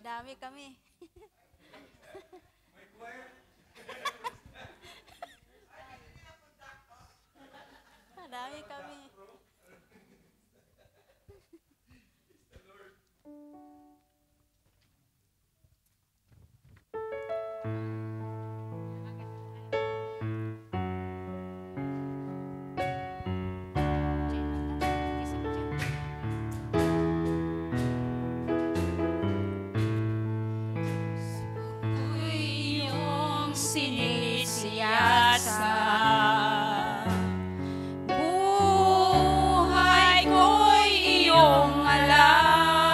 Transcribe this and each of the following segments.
Madami kami. Madami kami. Sinisiyasa buhay ko'y iyong alam,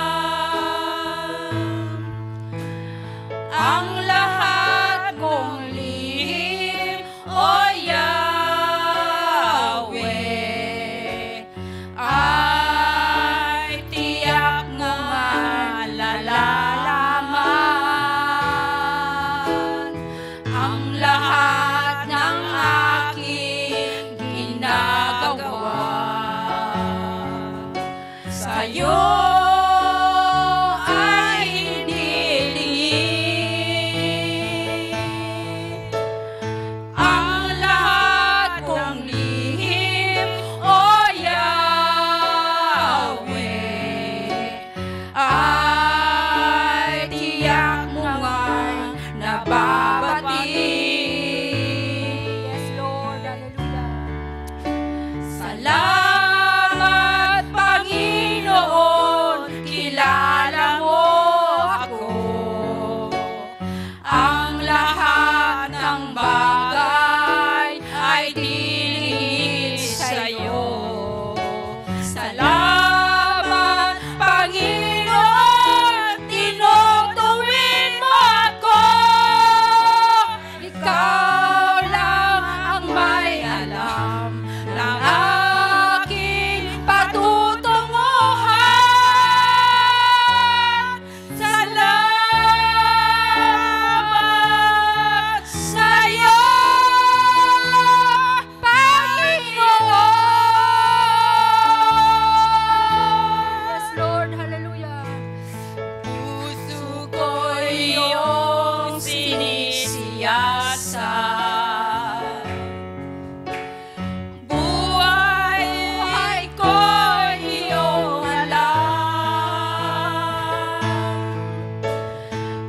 ang lahat kong lihim, O Yahweh, ay tiyak na malalaman ang lahat ng aking ginagawa. Sa'yo ay hindi lingid ang lahat kong lihim, O Yahweh, ay tiyak mo ngang nababati. Yes, Lord. Hallelujah. Salamat, Panginoon, kilala mo ako. Ang lahat ng bagay ay dilihid sa'yo. Salamat, Panginoon, tinutuwid mo ako. Ikaw lang ang may alam ng aking patutunguhan. Salamat sa'yo, Panginoon. Yes, Lord. Hallelujah. Puso ko'y iyong sinisiyasan, buhay ko'y iyong alam,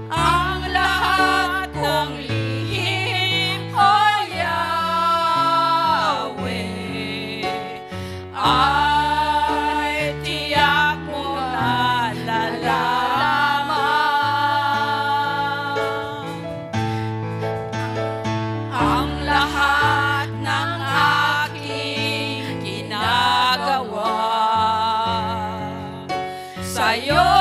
ang lahat kong lihim, O Yahweh, ay tiyak mo nalalaman ang lahat ng aking ginagawa. Sa'yo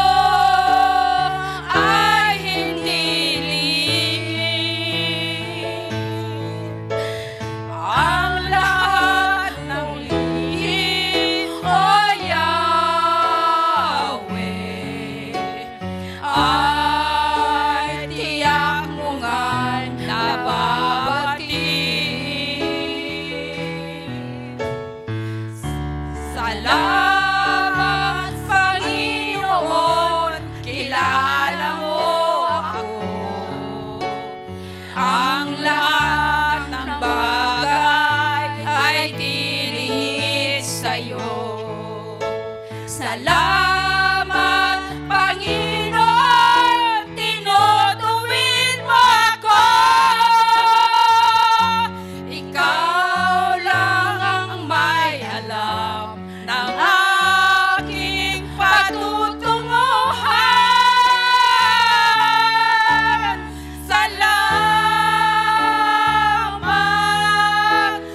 ay hindi lingid ang lahat ng lihim, O Yahweh, ay tiyak mo ngang nababati. Salamat, Panginoon, kilala mo ako. Ang lahat ng bagay ay dilihid sa'yo. Salamat, Panginoon, tinutuwid mo ako. Ikaw lang ang may alam ng aking patutunguhan. Salamat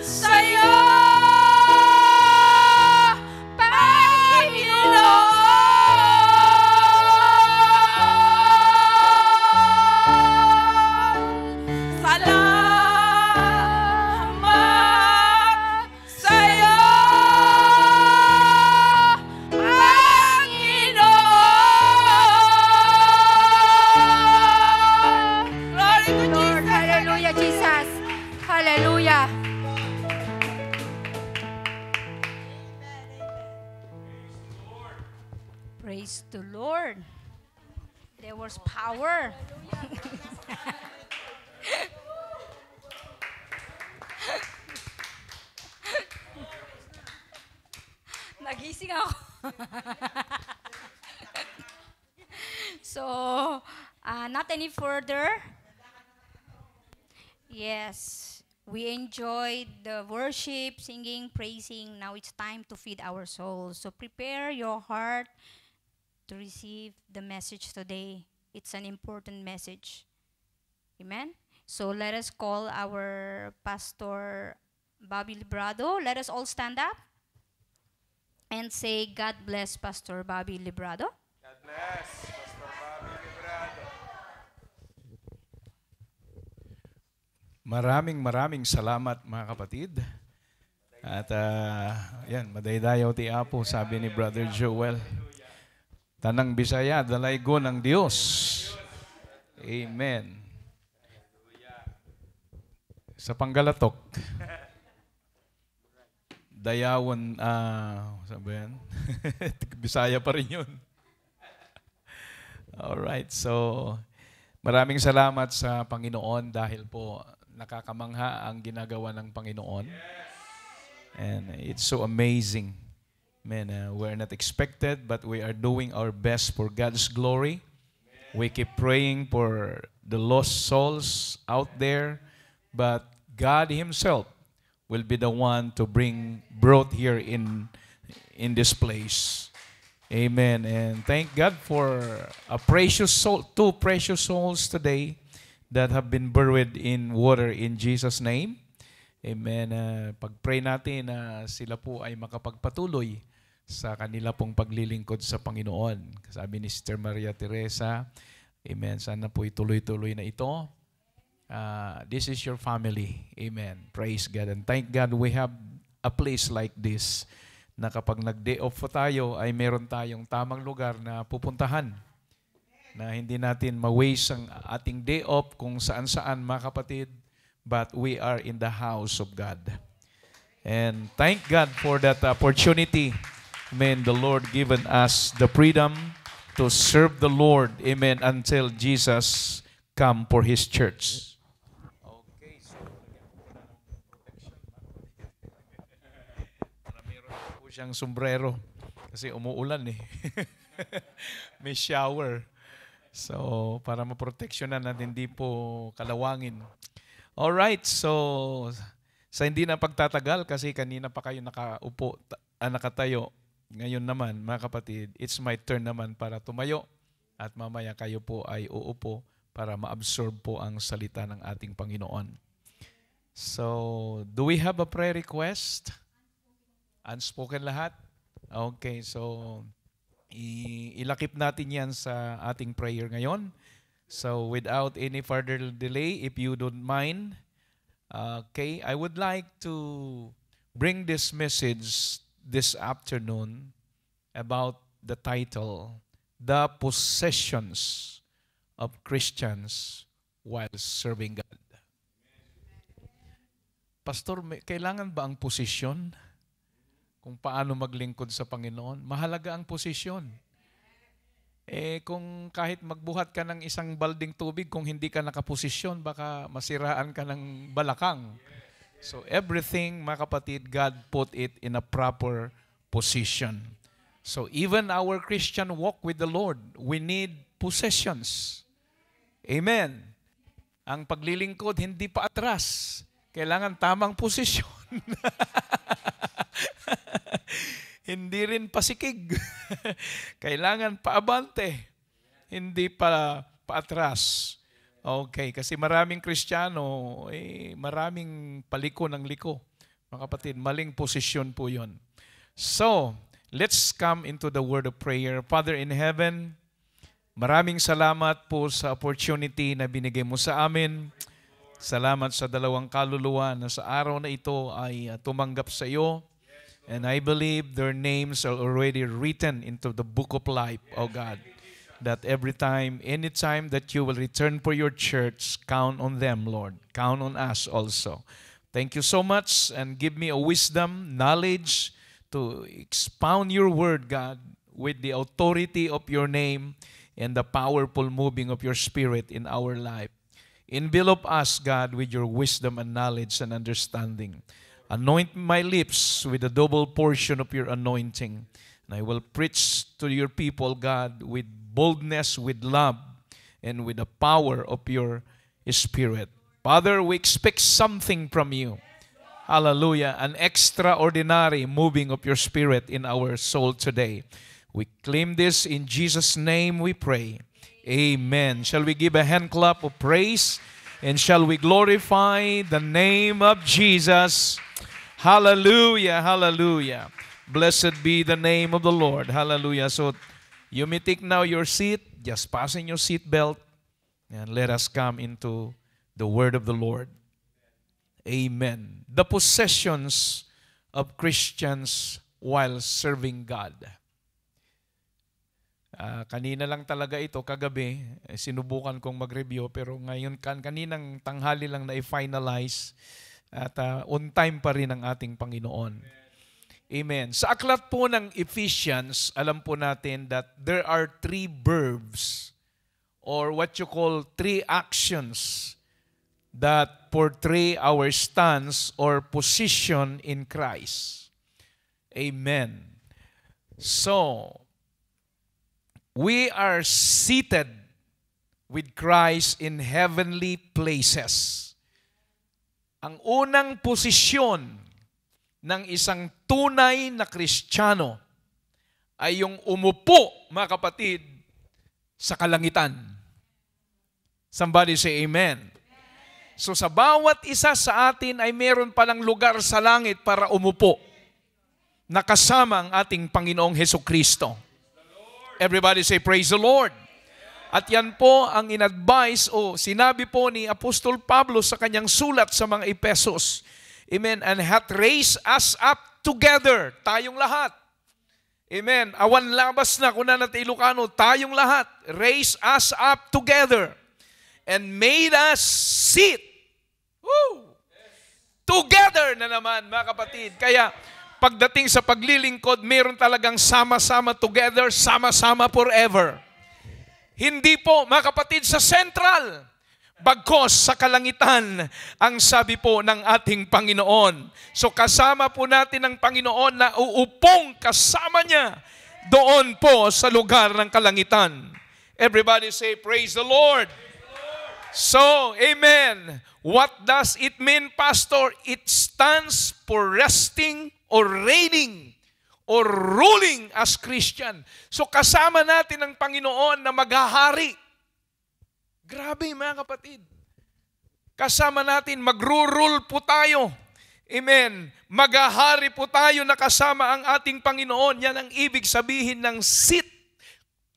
sa'yo, Panginoon. Salamat sa'yo, Panginoon. Glory to Lord. Jesus. Hallelujah, Jesus. Hallelujah. Praise the Lord. There was power. Nagising ako. So, not any further. Yes, we enjoyed the worship, singing, praising. Now it's time to feed our souls. So prepare your heart to receive the message today. It's an important message. Amen? So let us call our Pastor Bobby Librado. Let us all stand up and say, God bless Pastor Bobby Librado. God bless, Pastor Bobby Librado. Maraming salamat mga kapatid. At yan, madaydayaw ti Apo, sabi ni Brother Joel. Tanang Bisaya, dalaygo ng Diyos. Amen. Sa Panggalatok, dayawon, sabi yan? Bisaya pa rin yun. Alright, so maraming salamat sa Panginoon dahil po nakakamangha ang ginagawa ng Panginoon. And it's so amazing. Man, we're not expected, but we are doing our best for God's glory. We keep praying for the lost souls out there, but God Himself will be the one to bring growth here in this place. Amen. And thank God for a precious soul, 2 precious souls today that have been buried in water in Jesus' name. Amen. Pag-pray natin na sila po ay makapagpatuloy sa kanila pong paglilingkod sa Panginoon. Sabi ni Sister Maria Teresa, amen, sana po ituloy-tuloy na ito. This is your family. Amen. Praise God. And thank God we have a place like this na kapag nag-day off po tayo ay meron tayong tamang lugar na pupuntahan. Na hindi natin ma-waste ang ating day off kung saan-saan mga kapatid, but we are in the house of God. And thank God for that opportunity. Amen. The Lord given us the freedom to serve the Lord. Amen. Until Jesus come for His church. Okay. So, meron po siyang sombrero kasi umuulan eh. May shower. So, para maproteksyonan at hindi po kalawangin. Alright, so sa hindi na pagtatagal kasi kanina pa kayo nakatayo. Ngayon naman, mga kapatid, it's my turn naman para tumayo at mamaya kayo po ay uupo para ma-absorb po ang salita ng ating Panginoon. So, do we have a prayer request? Unspoken lahat? Okay, so ilakip natin yan sa ating prayer ngayon. So, without any further delay, if you don't mind, okay, I would like to bring this message this afternoon about the title, The Possessions of Christians While Serving God. Pastor, kailangan ba ang posisyon kung paano maglingkod sa Panginoon? Mahalaga ang posisyon. Kung kahit magbuhat ka ng isang balding tubig, kung hindi ka nakaposisyon, baka masiraan ka ng balakang. So everything, mga kapatid, God put it in a proper position. So even our Christian walk with the Lord, we need possessions. Amen. Ang paglilingkod, hindi pa atras. Kailangan tamang posisyon. Hindi rin pasikig. Kailangan paabante. Hindi pa paatras. Okay, kasi maraming Kristiyano, maraming paliko ng liko. Mga kapatid, maling posisyon po yun. So, let's come into the word of prayer. Father in heaven, maraming salamat po sa opportunity na binigay mo sa amin. Salamat sa dalawang kaluluwa na sa araw na ito ay tumanggap sa iyo. And I believe their names are already written into the book of life, O God. That every time, anytime that you will return for your church, count on them, Lord. Count on us also. Thank you so much and give me a wisdom, knowledge to expound your word, God, with the authority of your name and the powerful moving of your Spirit in our life. Envelop us, God, with your wisdom and knowledge and understanding. Anoint my lips with a double portion of your anointing. And I will preach to your people, God, with boldness, with love, and with the power of your Spirit. Father, we expect something from you. Hallelujah. An extraordinary moving of your Spirit in our soul today. We claim this in Jesus' name we pray. Amen. Shall we give a hand clap of praise? And shall we glorify the name of Jesus? Hallelujah, hallelujah. Blessed be the name of the Lord. Hallelujah. So you may take now your seat. Just fasten your seat belt. And let us come into the word of the Lord. Amen. The possessions of Christians while serving God. Kanina lang talaga ito, kagabi, sinubukan kong mag-review, pero ngayon, kaninang tanghali lang na i-finalize at on time pa rin ang ating Panginoon. Amen. Sa aklat po ng Ephesians, alam po natin that there are 3 verbs or what you call 3 actions that portray our stance or position in Christ. Amen. So, we are seated with Christ in heavenly places. Ang unang posisyon ng isang tunay na Kristiyano ay yung umupo, mga kapatid, sa kalangitan. Somebody say amen. So sa bawat isa sa atin ay meron palang lugar sa langit para umupo, nakasama ang ating Panginoong Hesukristo. Everybody say, praise the Lord. At yan po ang in-advise o sinabi po ni Apostol Pablo sa kanyang sulat sa mga Epesos. Amen. And hath raised us up together. Tayong lahat. Amen. Awan labas na, kunan at Ilocano, tayong lahat. Raised us up together. And made us sit. Woo! Together na naman, mga kapatid. Kaya, pagdating sa paglilingkod, meron talagang sama-sama together, sama-sama forever. Hindi po, mga kapatid, sa central, bagkos sa kalangitan, ang sabi po ng ating Panginoon. So kasama po natin ang Panginoon na uupong kasama niya doon po sa lugar ng kalangitan. Everybody say, praise the Lord. So, amen. What does it mean, Pastor? It stands for resting or reigning or ruling as Christian. So kasama natin ang Panginoon na maghahari. Grabe mga kapatid. Kasama natin, magro-rule po tayo. Amen. Maghahari po tayo na kasama ang ating Panginoon. Yan ang ibig sabihin ng sit.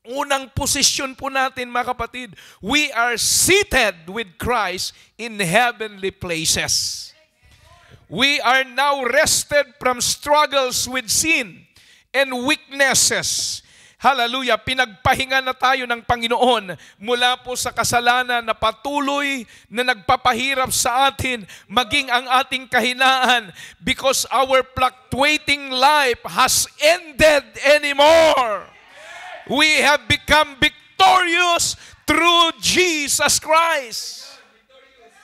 Unang posisyon po natin mga kapatid. We are seated with Christ in heavenly places. We are now rested from struggles with sin and weaknesses. Hallelujah. Pinagpahinga na tayo ng Panginoon mula po sa kasalanan na patuloy na nagpapahirap sa atin, maging ang ating kahinaan, because our fluctuating life has ended anymore. We have become victorious through Jesus Christ.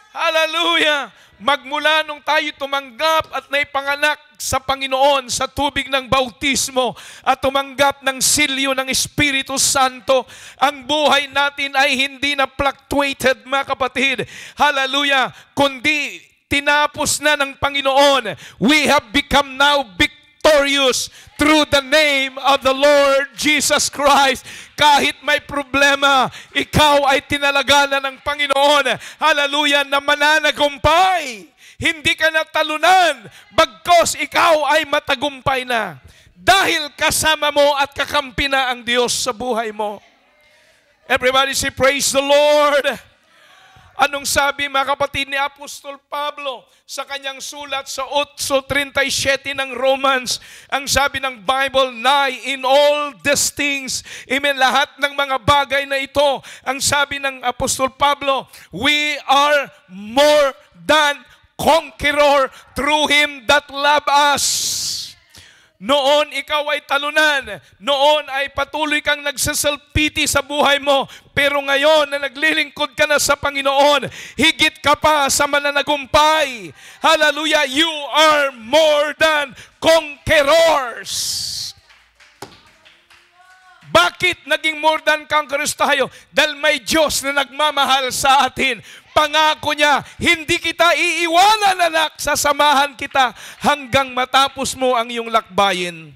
Hallelujah. Magmula nung tayo tumanggap at naipanganak sa Panginoon sa tubig ng bautismo at tumanggap ng silyo ng Espiritu Santo, ang buhay natin ay hindi na fluctuated, mga kapatid. Hallelujah. Kundi tinapos na ng Panginoon. We have become now victorious through the name of the Lord Jesus Christ. Kahit may problema, ikaw ay tinalaganan ng Panginoon. Hallelujah, na mananagumpay. Hindi ka natalunan, bagkos ikaw ay matagumpay na. Dahil kasama mo at kakampi na ang Diyos sa buhay mo. Everybody say, praise the Lord. Anong sabi mga kapatid ni Apostol Pablo sa kanyang sulat sa 8:37 ng Romans? Ang sabi ng Bible, nigh in all these things, amen, lahat ng mga bagay na ito, ang sabi ng Apostol Pablo, we are more than conqueror through Him that love us. Noon ikaw ay talunan. Noon ay patuloy kang nagsasalpiti sa buhay mo. Pero ngayon na naglilingkod ka na sa Panginoon, higit ka pa sa mananagumpay. Hallelujah! You are more than conquerors. Bakit naging more than conquerors tayo? Dahil may Diyos na nagmamahal sa atin. Pangako niya, hindi kita iiwanan, anak, sasamahan kita hanggang matapos mo ang iyong lakbayin.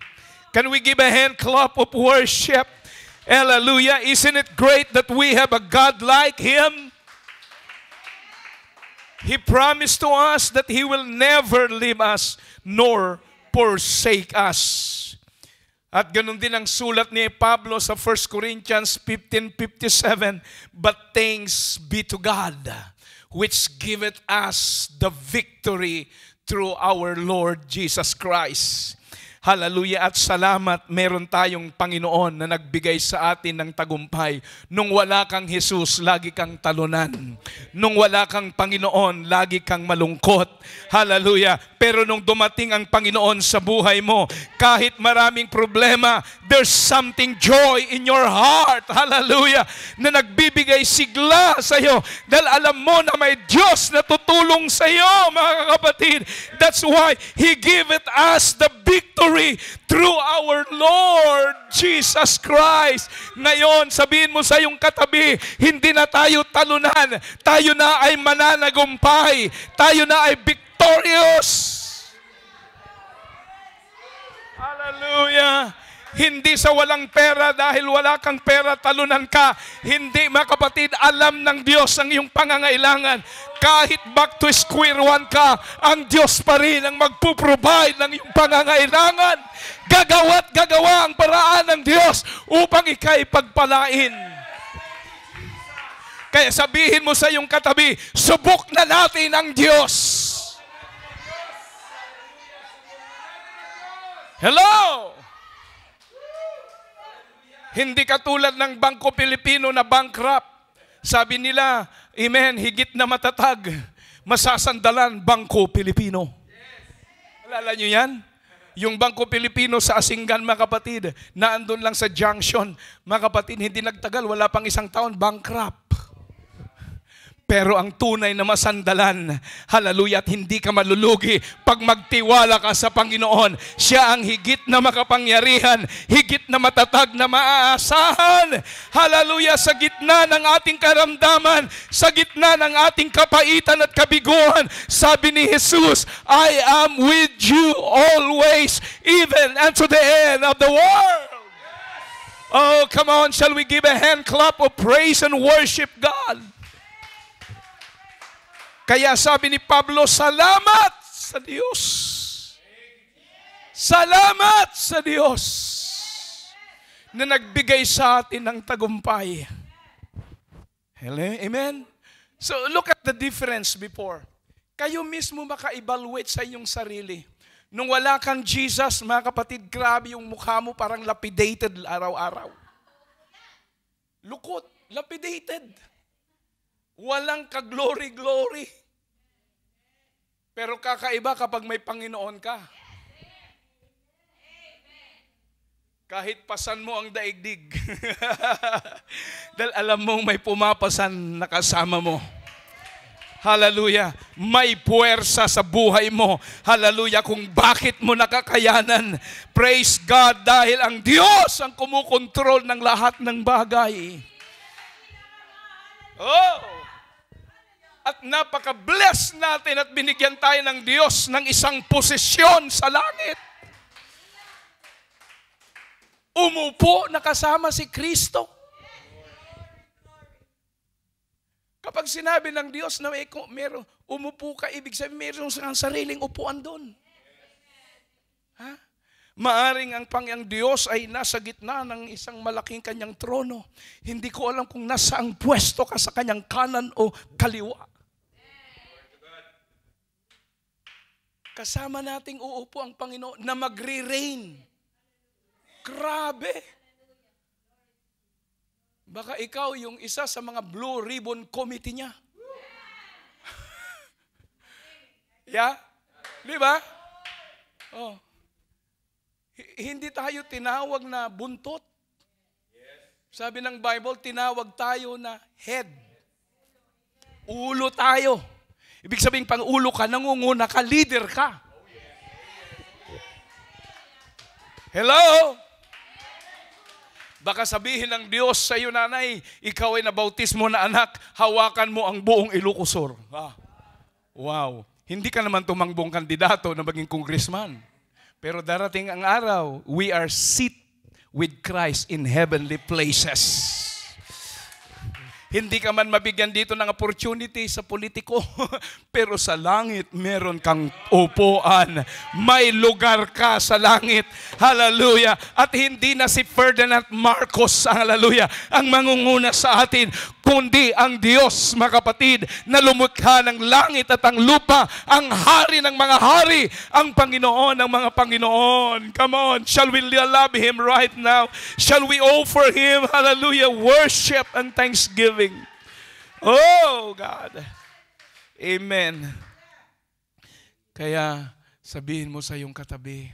Can we give a hand clap of worship? Hallelujah. Isn't it great that we have a God like Him? He promised to us that He will never leave us nor forsake us. At ganun din ang sulat ni Pablo sa 1 Corinthians 15:57, but thanks be to God, which giveth us the victory through our Lord Jesus Christ. Hallelujah at salamat, meron tayong Panginoon na nagbigay sa atin ng tagumpay. Nung wala kang Jesus, lagi kang talunan. Nung wala kang Panginoon, lagi kang malungkot. Hallelujah. Pero nung dumating ang Panginoon sa buhay mo, kahit maraming problema, there's something joy in your heart. Hallelujah. Na nagbibigay sigla sa iyo. Dahil alam mo na may Diyos na tutulong sa iyo, mga kapatid. That's why He giveth us the victory through our Lord Jesus Christ. Ngayon, sabihin mo sa iyong katabi, hindi na tayo talunan. Tayo na ay mananagumpay. Tayo na ay victorious. Hallelujah. Hindi sa walang pera dahil wala kang pera, talunan ka. Hindi, mga kapatid, alam ng Diyos ang iyong pangangailangan. Kahit back to square one ka, ang Diyos pa rin ang magpuprovide ng iyong pangangailangan. Gagawa't gagawa ang paraan ng Diyos upang ika'y pagpalain. Kaya sabihin mo sa iyong katabi, subok na natin ang Diyos. Hello! Hindi katulad ng Bangko Pilipino na bankrupt. Sabi nila, amen, higit na matatag, masasandalan, Bangko Pilipino. Alala nyo yan? Yung Bangko Pilipino sa Asingan, mga kapatid, na andun lang sa junction, mga kapatid, hindi nagtagal, wala pang isang taon, bankrupt. Pero ang tunay na masandalan, hallelujah, at hindi ka malulugi pag magtiwala ka sa Panginoon. Siya ang higit na makapangyarihan, higit na matatag na maaasahan. Hallelujah, sa gitna ng ating karamdaman, sa gitna ng ating kapaitan at kabiguan, sabi ni Jesus, I am with you always, even unto the end of the world. Oh, come on, shall we give a hand clap of praise and worship God? Kaya sabi ni Pablo, salamat sa Diyos. Salamat sa Diyos na nagbigay sa atin ng tagumpay. Hello? Amen? So look at the difference before. Kayo mismo maka-evaluate sa inyong sarili. Nung wala kang Jesus, mga kapatid, grabe yung mukha mo parang lapidated araw-araw. Lukot, lapidated. Walang ka-glory-glory. Pero kakaiba kapag may Panginoon ka. Kahit pasan mo ang daigdig. Dahil alam mong may pumapasan na kasama mo. Hallelujah. May puwersa sa buhay mo. Hallelujah. Kung bakit mo nakakayanan. Praise God dahil ang Diyos ang kumukontrol ng lahat ng bagay. Oh! At napaka-bless natin at binigyan tayo ng Diyos ng isang posisyon sa langit. Umupo na kasama si Kristo. Kapag sinabi ng Diyos na meron, umupo ka, ibig sabihin meron siyang sariling upuan doon. Ha? Maaring ang Panginoong Diyos ay nasa gitna ng isang malaking kanyang trono. Hindi ko alam kung nasaang pwesto ka sa kanyang kanan o kaliwa. Kasama nating uupo ang Panginoon na magre-reign. Grabe! Baka ikaw yung isa sa mga Blue Ribbon Committee niya. Yeah? Di ba? Oh. Hindi tayo tinawag na buntot. Sabi ng Bible, tinawag tayo na head. Ulo tayo. Ibig sabihin, pang ulo ka, nangunguna ka, leader ka. Hello? Baka sabihin ng Diyos sa iyo, nanay, ikaw ay nabautismo na anak, hawakan mo ang buong Ilocosur. Wow. Hindi ka naman tumangbong kandidato na maging congressman. Pero darating ang araw, we are seated with Christ in heavenly places. Hindi ka man mabigyan dito ng opportunity sa politiko, pero sa langit meron kang upuan. May lugar ka sa langit. Hallelujah. At hindi na si Ferdinand Marcos, hallelujah, ang mangunguna sa atin, kundi ang Diyos, mga kapatid, na lumukha ng langit at ang lupa, ang hari ng mga hari, ang Panginoon ng mga Panginoon. Come on, shall we love Him right now? Shall we offer Him, hallelujah, worship and thanksgiving? Oh, God. Amen. Kaya, sabihin mo sa iyong katabi,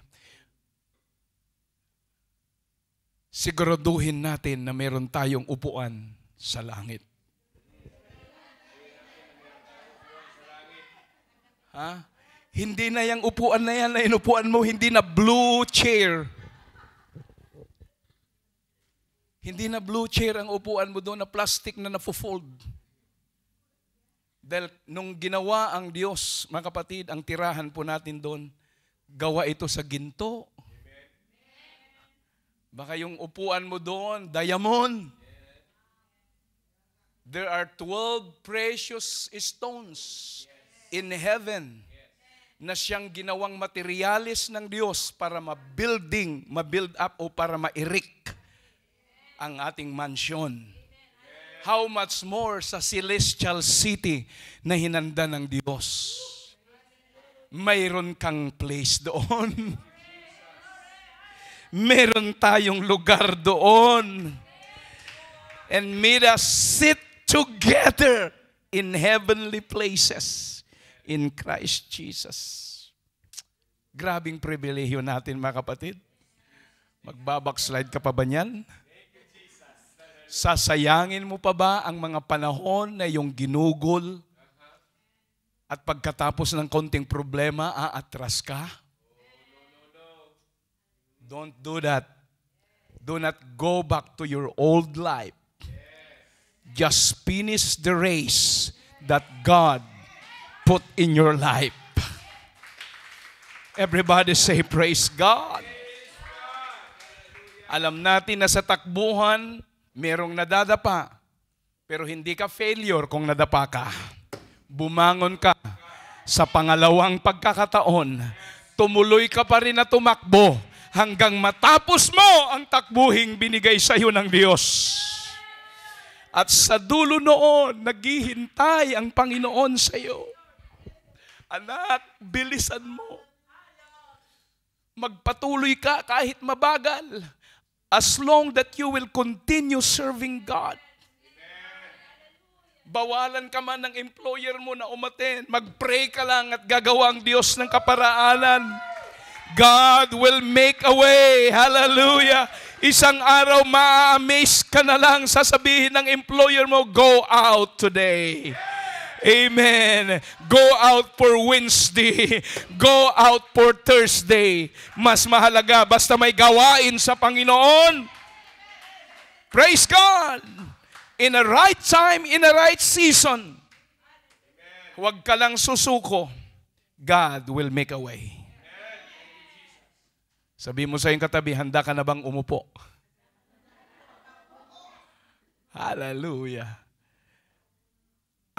siguraduhin natin na meron tayong upuan sa langit. Hindi na yung upuan na yan na inupuan mo, hindi na blue chair. Hindi na blue chair ang upuan mo doon, na plastic na nafofold. Dahil nung ginawa ang Diyos, mga kapatid, ang tirahan po natin doon, gawa ito sa ginto. Baka yung upuan mo doon, diamond. There are 12 precious stones in heaven na siyang ginawang materialis ng Diyos para ma-build up o para ma-erect ang ating mansion. How much more sa celestial city na hinanda ng Diyos. Mayroon kang place doon. Meron tayong lugar doon. And made us sit together in heavenly places in Christ Jesus. Grabing pribilehiyo natin, mga kapatid. Magbabackslide ka pa ba niyan? Sasayangin mo pa ba ang mga panahon na iyong ginugol at pagkatapos ng konting problema, aatras ka? Don't do that. Do not go back to your old life. Just finish the race that God put in your life. Everybody say, praise God. Alam natin na sa takbuhan, merong nadadapa, pero hindi ka failure kung nadapa ka. Bumangon ka sa pangalawang pagkakataon. Tumuloy ka pa rin na tumakbo hanggang matapos mo ang takbuhing binigay sa iyo ng Diyos. At sa dulo noon, naghihintay ang Panginoon sa iyo. Anak, bilisan mo. Magpatuloy ka kahit mabagal. As long that you will continue serving God. Bawalan ka man ng employer mo na umaten. Mag-pray ka lang at gagawa ang Diyos ng kaparaanan. God will make a way. Hallelujah. Isang araw ma-amaze ka na lang, sasabihin ng employer mo, go out today. Amen. Go out for Wednesday. Go out for Thursday. Mas mahalaga, basta may gawain sa Panginoon. Praise God. In a right time, in a right season. Huwag ka lang susuko. God will make a way. Sabi mo sa iyong katabi, handa ka na bang umupo? Hallelujah.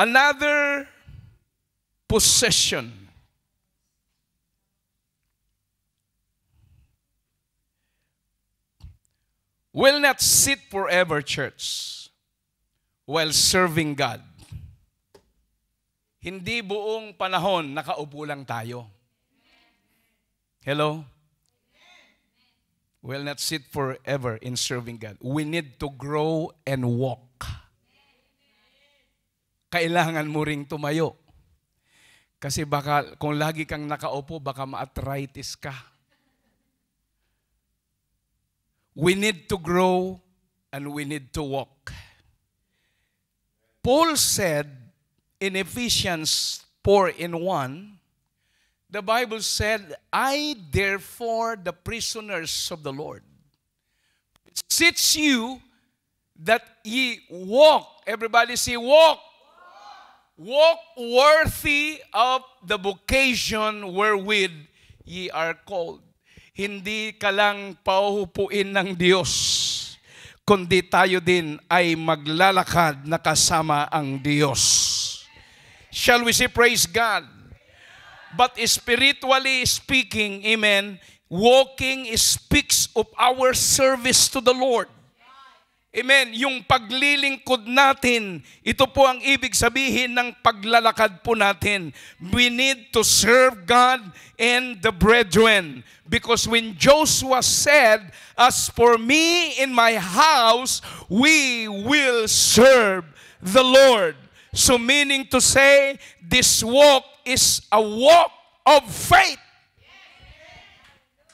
Another possession. Will not sit forever, church, while serving God. Hindi buong panahon nakaupo lang tayo. Hello? Will not sit forever in serving God. We need to grow and walk. Kailangan mo ring tumayo. Kasi baka, kung lagi kang nakaupo, baka ma-arthritis ka. we need to grow and we need to walk. Paul said in Ephesians 4:1, the Bible said, I therefore, the prisoners of the Lord, beseech you that ye walk. Everybody say walk. Walk worthy of the vocation wherewith ye are called. Hindi ka lang pauhupuin ng Diyos, kundi tayo din ay maglalakad na kasama ang Diyos. Shall we say praise God? But spiritually speaking, amen, walking speaks of our service to the Lord. Amen. Yung paglilingkod natin, ito po ang ibig sabihin ng paglalakad po natin. We need to serve God and the brethren. Because when Joshua said, as for me and my house, we will serve the Lord. So meaning to say, this walk is a walk of faith.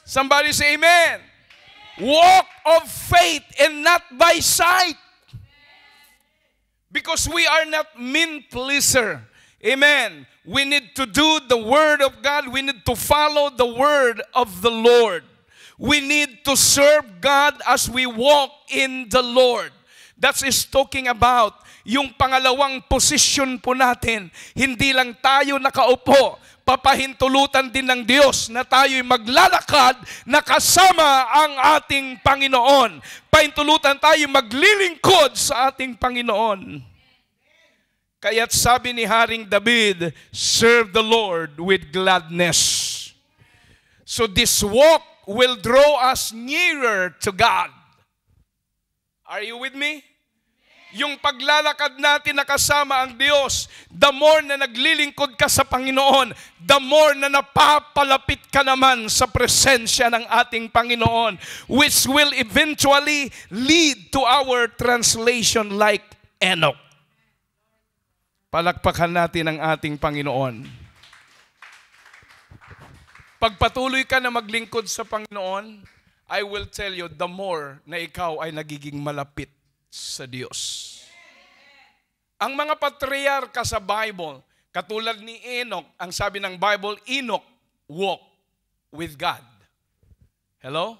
Somebody say amen. Walk of faith and not by sight. Because we are not men pleaser. Amen. We need to do the word of God. We need to follow the word of the Lord. We need to serve God as we walk in the Lord. That is talking about yung pangalawang posisyon po natin. Hindi lang tayo nakaupo, papahintulutan din ng Diyos na tayo'y maglalakad na kasama ang ating Panginoon. Pahintulutan tayo maglilingkod sa ating Panginoon. Kaya't sabi ni Haring David, serve the Lord with gladness. So this walk will draw us nearer to God. Are you with me? Yung paglalakad natin na kasama ang Diyos, the more na naglilingkod ka sa Panginoon, the more na napapalapit ka naman sa presensya ng ating Panginoon, which will eventually lead to our translation like Enoch. Palakpakan natin ang ating Panginoon. Pagpatuloy ka na maglingkod sa Panginoon, I will tell you, the more na ikaw ay nagiging malapit sa Diyos. Ang mga patriarka sa Bible, katulad ni Enoch, ang sabi ng Bible, Enoch walk with God. Hello?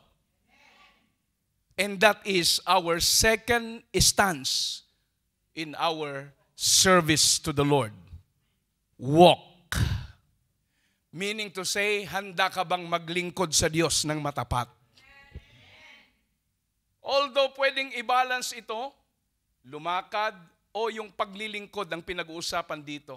And that is our second stance in our service to the Lord. Walk. Meaning to say, handa ka bang maglingkod sa Diyos ng matapat? Although pwedeng i-balance ito, lumakad o yung paglilingkod ang pinag-uusapan dito.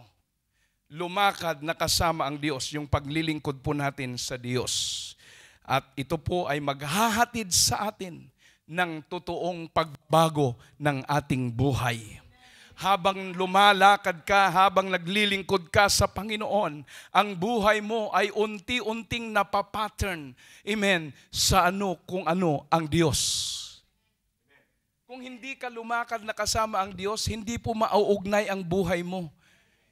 Lumakad na kasama ang Diyos, yung paglilingkod po natin sa Diyos. At ito po ay maghahatid sa atin ng totoong pagbago ng ating buhay. Habang lumalakad ka, habang naglilingkod ka sa Panginoon, ang buhay mo ay unti-unting napapattern, amen, sa kung ano ang Diyos. Kung hindi ka lumakad na kasama ang Diyos, hindi po mauugnay ang buhay mo.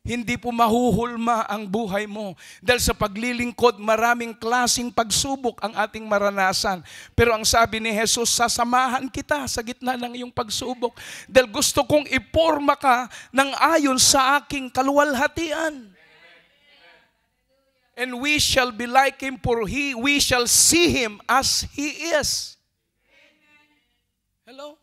Hindi po mahuhulma ang buhay mo. Dahil sa paglilingkod, maraming klaseng pagsubok ang ating maranasan. Pero ang sabi ni Jesus, sasamahan kita sa gitna ng iyong pagsubok. Dahil gusto kong iporma ka ng ayon sa aking kaluwalhatian. And we shall be like Him, for we shall see Him as He is. Hello?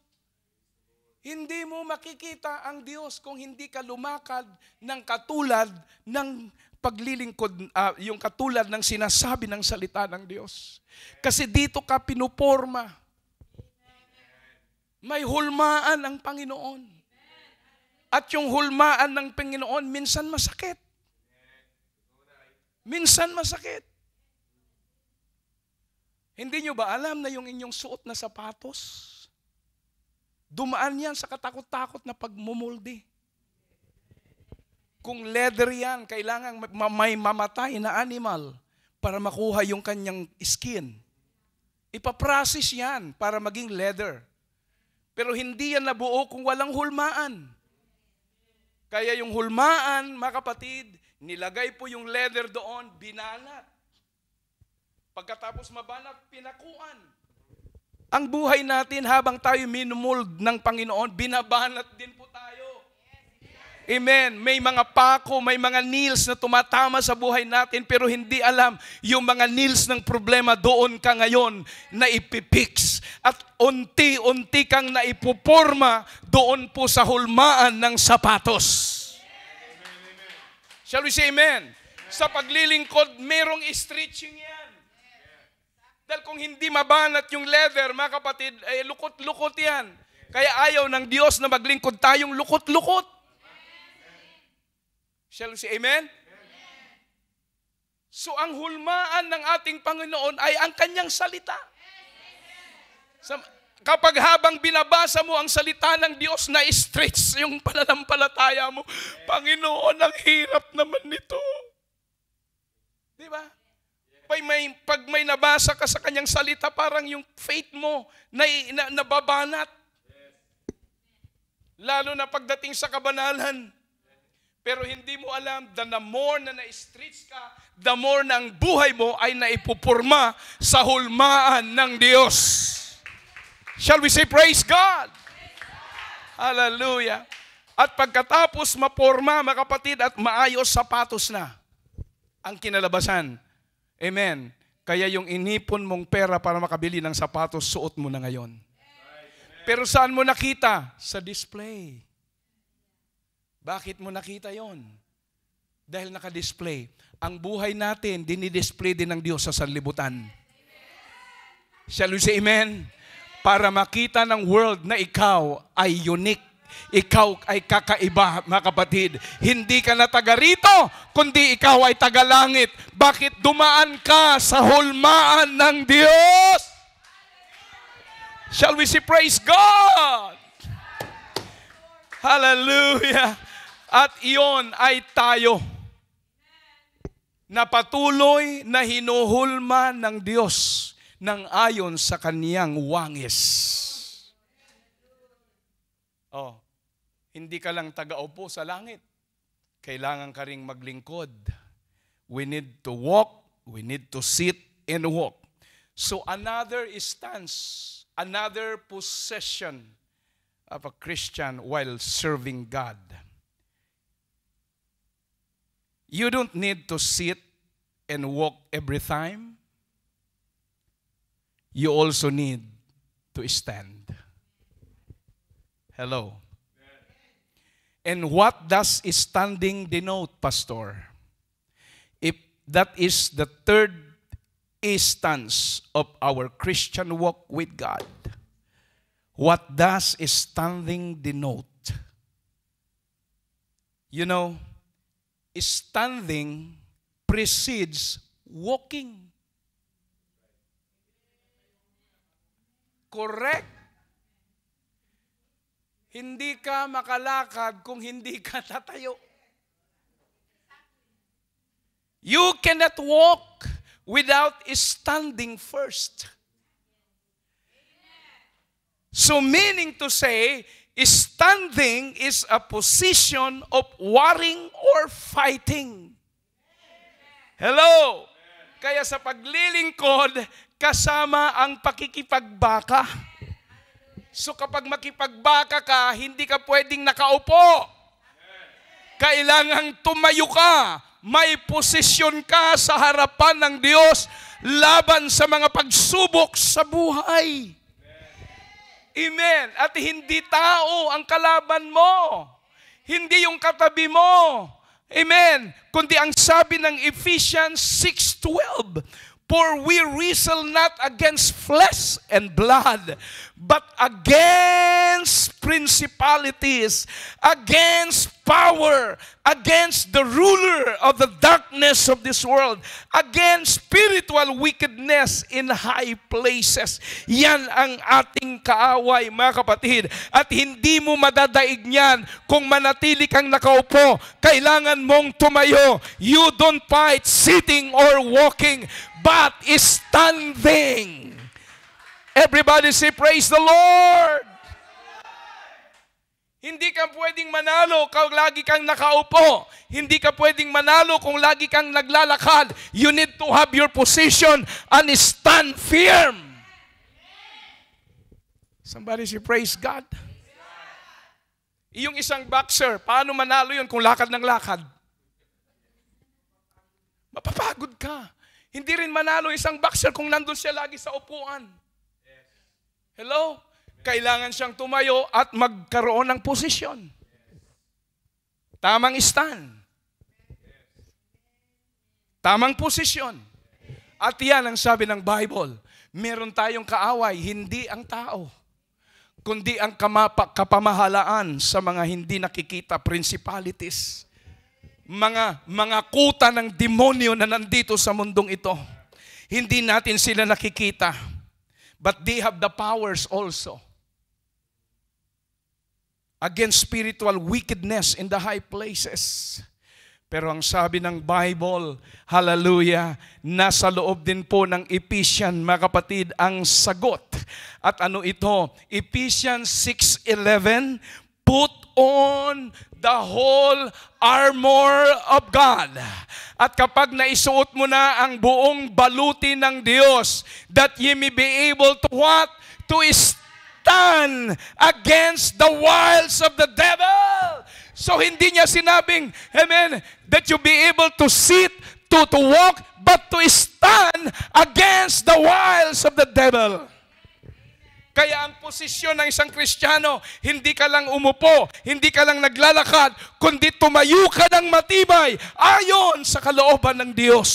Hindi mo makikita ang Diyos kung hindi ka lumakad ng katulad ng paglilingkod, yung katulad ng sinasabi ng salita ng Diyos. Kasi dito ka pinuporma. May hulmaan ang Panginoon. At yung hulmaan ng Panginoon, minsan masakit. Minsan masakit. Hindi nyo ba alam na yung inyong suot na sapatos, dumaan yan sa katakot-takot na pagmumuldi. Kung leather yan, kailangan may mamatay na animal para makuha yung kanyang skin. Ipaprocess yan para maging leather. Pero hindi yan nabuo kung walang hulmaan. Kaya yung hulmaan, mga kapatid, nilagay po yung leather doon, binanat. Pagkatapos mabanat, pinakuan. Ang buhay natin habang tayo minumuld ng Panginoon, binabanat din po tayo. Amen. May mga pako, may mga nails na tumatama sa buhay natin pero hindi alam yung mga nails ng problema doon ka ngayon na ipipix. At unti-unti kang naipuporma doon po sa hulmaan ng sapatos. Shall we say amen? Sa paglilingkod, merong stretching yan. Dahil kung hindi mabanat yung leather, mga kapatid, lukot-lukot yan. Kaya ayaw ng Diyos na maglingkod tayong lukot-lukot. Shall we say amen? So ang hulmaan ng ating Panginoon ay ang kanyang salita. Kapag habang binabasa mo ang salita ng Diyos, na-stretch yung pananampalataya mo. Panginoon, ang hirap naman nito. Di ba? Pag may nabasa ka sa kanyang salita, parang yung faith mo nababanat. Lalo na pagdating sa kabanalan. Pero hindi mo alam, the more na na-stretch ka, the more na ang buhay mo ay naipupurma sa hulmaan ng Diyos. Shall we say praise God? Hallelujah. At pagkatapos maporma, mga kapatid, at maayos, sapatos na ang kinalabasan. Amen. Kaya yung inipon mong pera para makabili ng sapatos, suot mo na ngayon. Pero saan mo nakita? Sa display. Bakit mo nakita yon? Dahil naka-display. Ang buhay natin, dinidisplay din ng Diyos sa sanlibutan. Shall we say amen? Para makita ng world na ikaw ay unique. Ikaw ay kakaiba, mga kapatid. Hindi ka na taga rito, kundi ikaw ay taga langit. Bakit dumaan ka sa hulmaan ng Diyos? Shall we say praise God? Hallelujah. At iyon ay tayo na patuloy na hinuhulma ng Diyos ng ayon sa kaniyang wangis. Oh, hindi ka lang taga-upo sa langit. Kailangan ka ring maglingkod. We need to walk, we need to sit and walk. So another stance, another possession of a Christian while serving God. You don't need to sit and walk every time. You also need to stand. Hello. And what does standing denote, Pastor? If that is the third instance of our Christian walk with God, what does standing denote? You know, standing precedes walking. Correct. Hindi ka makalakad kung hindi ka tatayo. You cannot walk without standing first. So meaning to say, standing is a position of warring or fighting. Hello! Kaya sa paglilingkod, kasama ang pakikipagbaka. So kapag makipagbaka ka, hindi ka pwedeng nakaupo. Kailangang tumayo ka. May posisyon ka sa harapan ng Diyos laban sa mga pagsubok sa buhay. Amen. At hindi tao ang kalaban mo. Hindi yung katabi mo. Amen. Kundi ang sabi ng Ephesians 6:12, for we wrestle not against flesh and blood, but against principalities, against power, against the ruler of the darkness of this world, against spiritual wickedness in high places. Yan ang ating kaaway, mga kapatid. At hindi mo madadaig niyan kung manatili kang nakaupo. Kailangan mong tumayo. You don't fight sitting or walking, but standing. Everybody say, praise the Lord. Hindi ka pwedeng manalo kung lagi kang nakaupo. Hindi ka pwedeng manalo kung lagi kang naglalakad. You need to have your position and stand firm. Somebody say, praise God. Yung isang boxer, paano manalo yun kung lakad ng lakad? Mapapagod ka. Hindi rin manalo isang boxer kung nandun siya lagi sa upuan. Hello? Kailangan siyang tumayo at magkaroon ng posisyon. Tamang stand. Tamang posisyon. At yan ang sabi ng Bible. Meron tayong kaaway, hindi ang tao, kundi ang kapamahalaan sa mga hindi nakikita, principalities. Mga kuta ng demonyo na nandito sa mundong ito. Hindi natin sila nakikita. But they have the powers also against spiritual wickedness in the high places. Pero ang sabi ng Bible, hallelujah, nasa loob din po ng Ephesians, mga kapatid, ang sagot. At ano ito? Ephesians 6:11, put on the whole armor of God. At kapag naisuot mo na ang buong baluti ng Diyos, that ye may be able to what? To stand against the wiles of the devil. So hindi niya sinabing, amen, that you be able to sit, to walk, but to stand against the wiles of the devil. Kaya ang posisyon ng isang Kristiyano, hindi ka lang umupo, hindi ka lang naglalakad, kundi tumayo ka ng matibay ayon sa kalooban ng Diyos.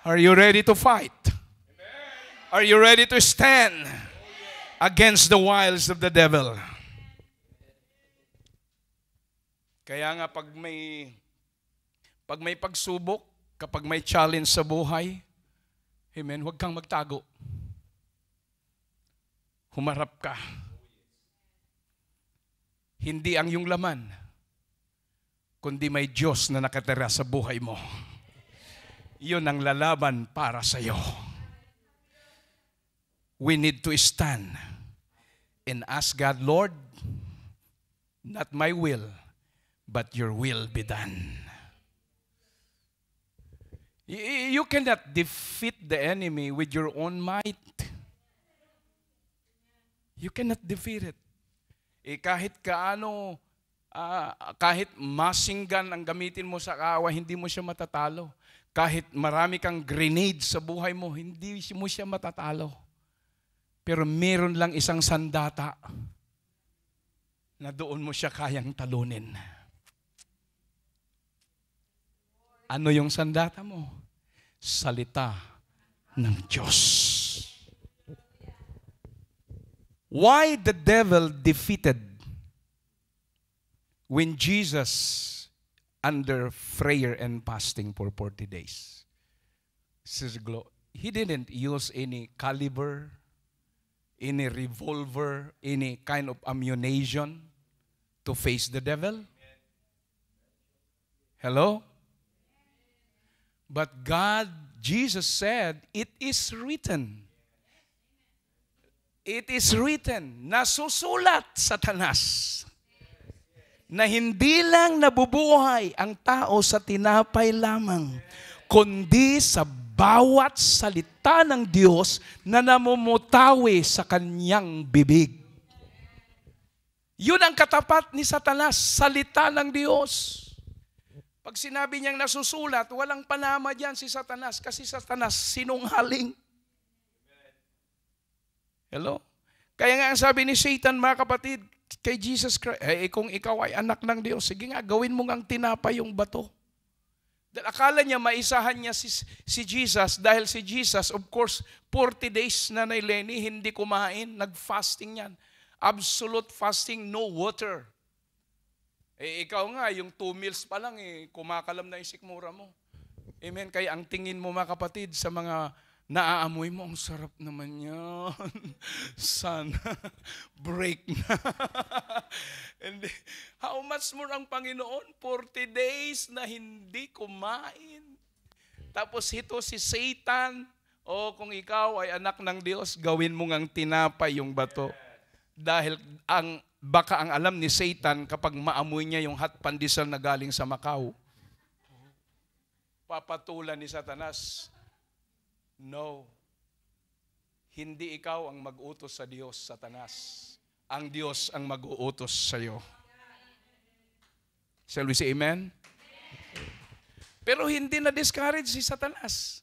Are you ready to fight? Are you ready to stand against the wiles of the devil? Kaya nga pag may pagsubok, kapag may challenge sa buhay, amen, huwag kang magtago. Humarap ka. Hindi ang iyong laman, kundi may Diyos na nakatira sa buhay mo. Iyon ang lalaban para sa iyo. We need to stand and ask God, Lord, not my will, but your will be done. You cannot defeat the enemy with your own might. You cannot defeat it. Kahit kaano, kahit masinggan ang gamitin mo sa kaaway, hindi mo siya matatalo. Kahit marami kang grenade sa buhay mo, hindi mo siya matatalo. Pero meron lang isang sandata na doon mo siya kayang talunin. Ano yung sandata mo? Salita ng Diyos. Why the devil defeated when Jesus under prayer and fasting for 40 days? He didn't use any caliber, any revolver, any kind of ammunition to face the devil. Hello? But Jesus said, it is written. It is written, nasusulat, Satanas, na hindi lang nabubuhay ang tao sa tinapay lamang, kundi sa bawat salita ng Diyos na namumutawi sa kanyang bibig. Yun ang katapat ni Satanas, salita ng Diyos. Pag sinabi niyang nasusulat, walang panama dyan si Satanas, kasi Satanas sinungaling. Hello? Kaya nga ang sabi ni Satan, mga kapatid, kay Jesus Christ, kung ikaw ay anak ng Diyos, sige nga, gawin mo ngang tinapay yung bato. Dahil akala niya, maisahan niya si Jesus, dahil si Jesus, of course, 40 days na Lenny, hindi kumain, nag-fasting yan. Absolute fasting, no water. Ikaw nga, yung 2 meals pa lang, kumakalam na yung sikmura mo. Amen? Kaya ang tingin mo, mga kapatid, sa mga naaamoy mo, ang sarap naman yan. Sana, break na. And how much more ang Panginoon? 40 days na hindi kumain. Tapos ito si Satan, kung ikaw ay anak ng Diyos, gawin mo ngang tinapay yung bato. Dahil baka ang alam ni Satan, kapag maamoy niya yung hot pandesal na galing sa Macau, papatulan ni Satanas. No. Hindi ikaw ang mag-utos sa Diyos, Satanas. Ang Diyos ang mag-uutos sa iyo. Shall we say amen? Pero hindi na-discourage si Satanas.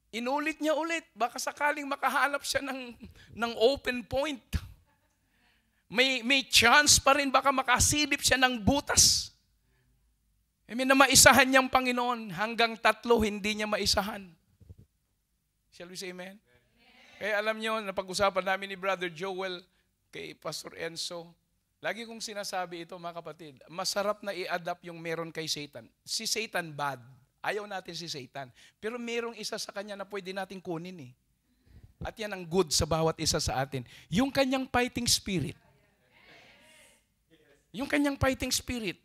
Inulit niya ulit. Baka sakaling makahanap siya ng open point. May chance pa rin, baka makasilip siya ng butas. Na maisahan niyang Panginoon. Hanggang 3, hindi niya maisahan. Shall we say amen? Kaya alam niyo, napag-usapan namin ni Brother Joel kay Pastor Enzo, lagi kong sinasabi ito mga kapatid, masarap na i-adapt yung meron kay Satan. Si Satan bad. Ayaw natin si Satan. Pero merong isa sa kanya na pwede nating kunin eh. At yan ang good sa bawat isa sa atin. Yung kanyang fighting spirit. Yung kanyang fighting spirit.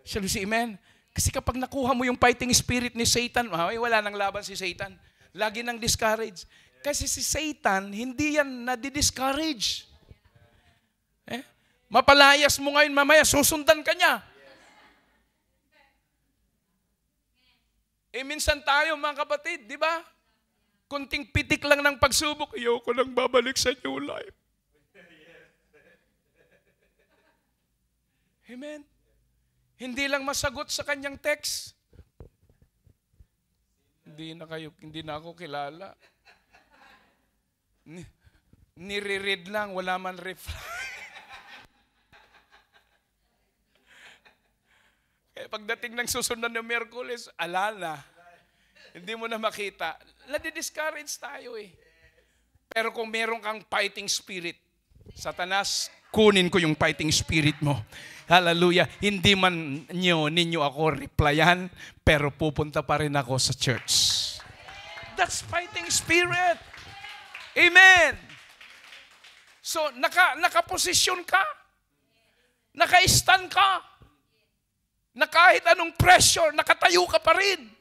Shall we say amen? Kasi kapag nakuha mo yung fighting spirit ni Satan, wala nang laban si Satan. Lagi nang discourage. Kasi si Satan, hindi yan nadi-discourage. Mapalayas mo ngayon, mamaya susundan ka niya. Minsan tayo mga kapatid, di ba? Kunting pitik lang ng pagsubok, ayoko nang babalik sa new life. Amen? Hindi lang masagot sa kanyang text. Hindi na ako kilala. Nire-read lang, wala man reply. Kaya pagdating ng susunod na Miyerkules, alala. Hindi mo na makita. Nadi-discourage tayo eh. Pero kung meron kang fighting spirit, Satanas, kunin ko yung fighting spirit mo. Hallelujah. Hindi man ninyo ako replyan, pero pupunta pa rin ako sa church. That's fighting spirit. Amen. So, nakaposisyon ka. Naka-stand ka. Na kahit anong pressure, nakatayo ka pa rin.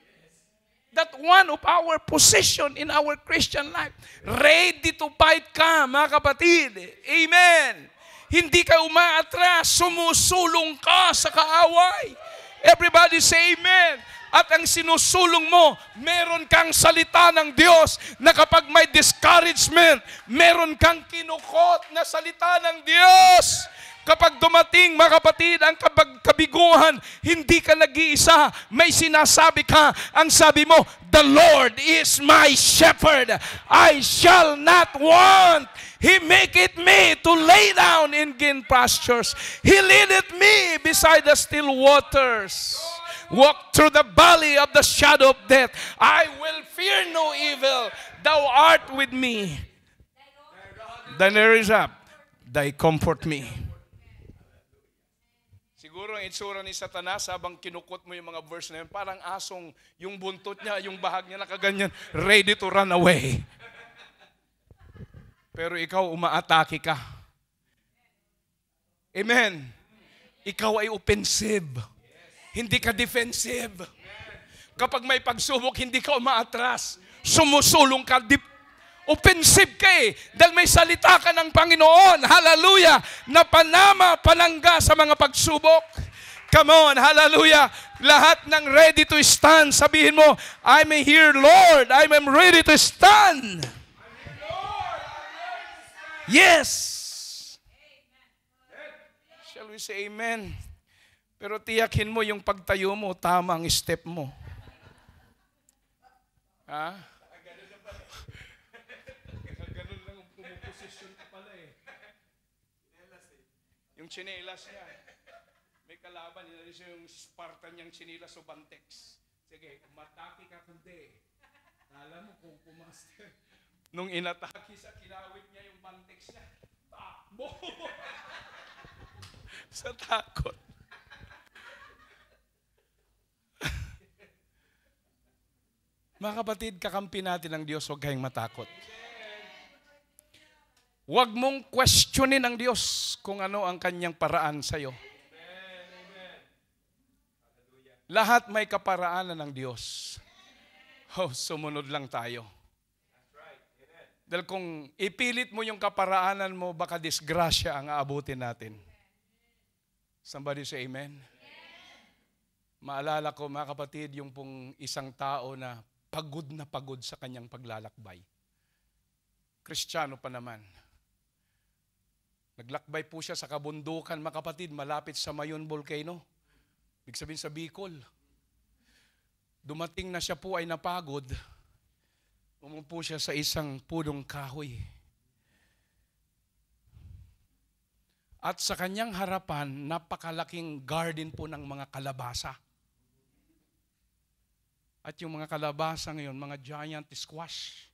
That one of our position in our Christian life. Ready to fight ka, mga kapatid. Amen. Hindi ka umaatras, sumusulong ka sa kaaway. Everybody say amen. At ang sinusulong mo, meron kang salita ng Diyos na kapag may discouragement, meron kang kinukot na salita ng Diyos. Kapag dumating, mga kapatid, ang kabiguan, hindi ka nag-iisa. May sinasabi ka. Ang sabi mo, the Lord is my shepherd. I shall not want. He maketh me to lay down in green pastures. He leadeth me beside the still waters. Walk through the valley of the shadow of death. I will fear no evil. Thou art with me. Then there is up. Thy comfort me. Siguro ang itsura ni Satanas habang kinukot mo yung mga verse na yun, parang asong yung buntot niya, yung bahag niya nakaganyan, ready to run away. Pero ikaw, umaatake ka. Amen. Ikaw ay offensive. Hindi ka defensive. Kapag may pagsubok, hindi ka umaatras. Sumusulong ka, offensive ka eh. Dahil may salita ka ng Panginoon. Hallelujah. Na panama-palangga sa mga pagsubok. Come on. Hallelujah. Lahat ng ready to stand. Sabihin mo, I'm here, Lord. I am ready to stand. Yes. Shall we say amen? Pero tiyakin mo yung pagtayo mo, tama ang step mo. Ha? Ganun lang ang pumuposisyon ka pala eh. Yung tsinelas niya. May kalaban, inalis yung Spartan niyang tsinelas o bantex. Sige, mataki ka kundi. Alam mo kung pumaster. Nung inatake sa kinawit niya yung bantex niya, takbo! Sa takot. Mga kapatid, kakampi natin ng Diyos, huwag kayong matakot. Huwag mong questionin ang Diyos kung ano ang kanyang paraan sa iyo. Lahat may kaparaanan ng Diyos. Sumunod lang tayo. Dahil kung ipilit mo yung kaparaanan mo, baka disgrasya ang aabutin natin. Somebody say amen? Maalala ko, mga kapatid, yung pong isang tao na pagod sa kanyang paglalakbay. Kristiyano pa naman. Naglakbay po siya sa kabundukan, mga kapatid, malapit sa Mayon Volcano. Ibig sabihin sa Bicol. Dumating na siya po ay napagod. Umupo siya sa isang punong kahoy. At sa kanyang harapan, napakalaking garden po ng mga kalabasa. At yung mga kalabasa ngayon, mga giant squash.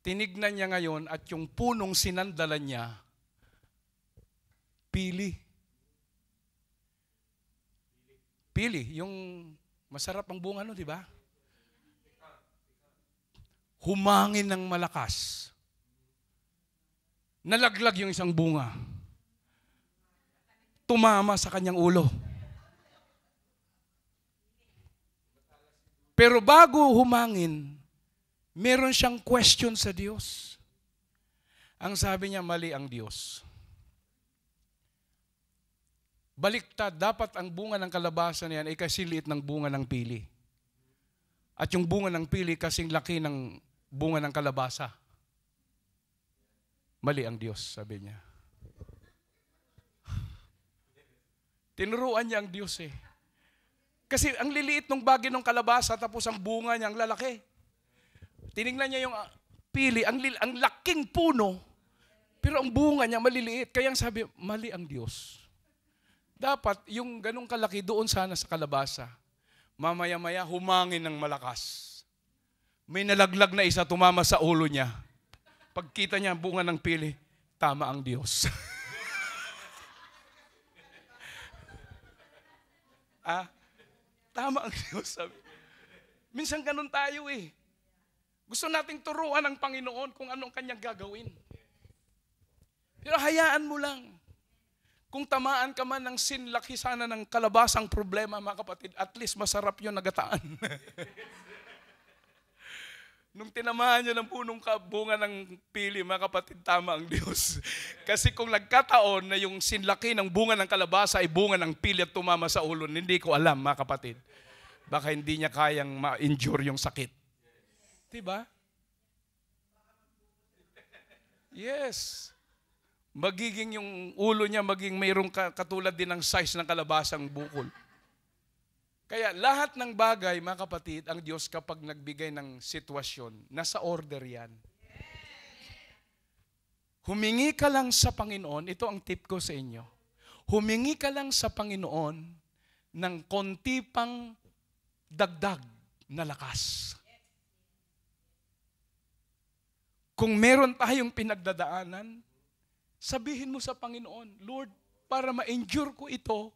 Tinignan niya ngayon at yung punong sinandalan niya, pili. Pili, yung masarap ang bunga, no, di ba? Humangin ng malakas. Nalaglag yung isang bunga. Tumama sa kanyang ulo. Pero bago humangin, meron siyang question sa Diyos. Ang sabi niya, mali ang Diyos. Baliktad, dapat ang bunga ng kalabasa niyan ay kasiliit ng bunga ng pili. At yung bunga ng pili kasing laki ng bunga ng kalabasa. Mali ang Diyos, sabi niya. Tinuruan niya ang Diyos eh. Kasi ang liliit ng bagay ng kalabasa tapos ang bunga niya ang lalaki. Tinignan niya yung pili, ang laking puno, pero ang bunga niya maliliit. Kaya ang sabi, mali ang Diyos. Dapat yung ganong kalaki doon sana sa kalabasa. Mamaya-maya humangin ng malakas. May nalaglag na isa, tumama sa ulo niya. Pagkita niya ang bunga ng pili, tama ang Diyos. Tama ang Diyos. Sabi. Minsan ganun tayo eh. Gusto nating turuan ng Panginoon kung anong kanyang gagawin. Pero hayaan mo lang. Kung tamaan ka man ng sinlaki sana ng kalabasang problema, mga kapatid, at least masarap yun nagataan. Nung tinamaan niya ng punong bunga ng pili, mga kapatid, tama ang Diyos. Kasi kung nagkataon na yung sinlaki ng bunga ng kalabasa ay bunga ng pili at tumama sa ulo, hindi ko alam, mga kapatid. Baka hindi niya kayang ma-endure yung sakit. Diba? Yes. Magiging yung ulo niya, maging mayroong katulad din ng size ng kalabasang bukol. Kaya lahat ng bagay, mga kapatid, ang Diyos kapag nagbigay ng sitwasyon, nasa order yan. Humingi ka lang sa Panginoon, ito ang tip ko sa inyo. Humingi ka lang sa Panginoon ng konti pang dagdag na lakas. Kung meron tayong pinagdadaanan, sabihin mo sa Panginoon, Lord, para ma-endure ko ito,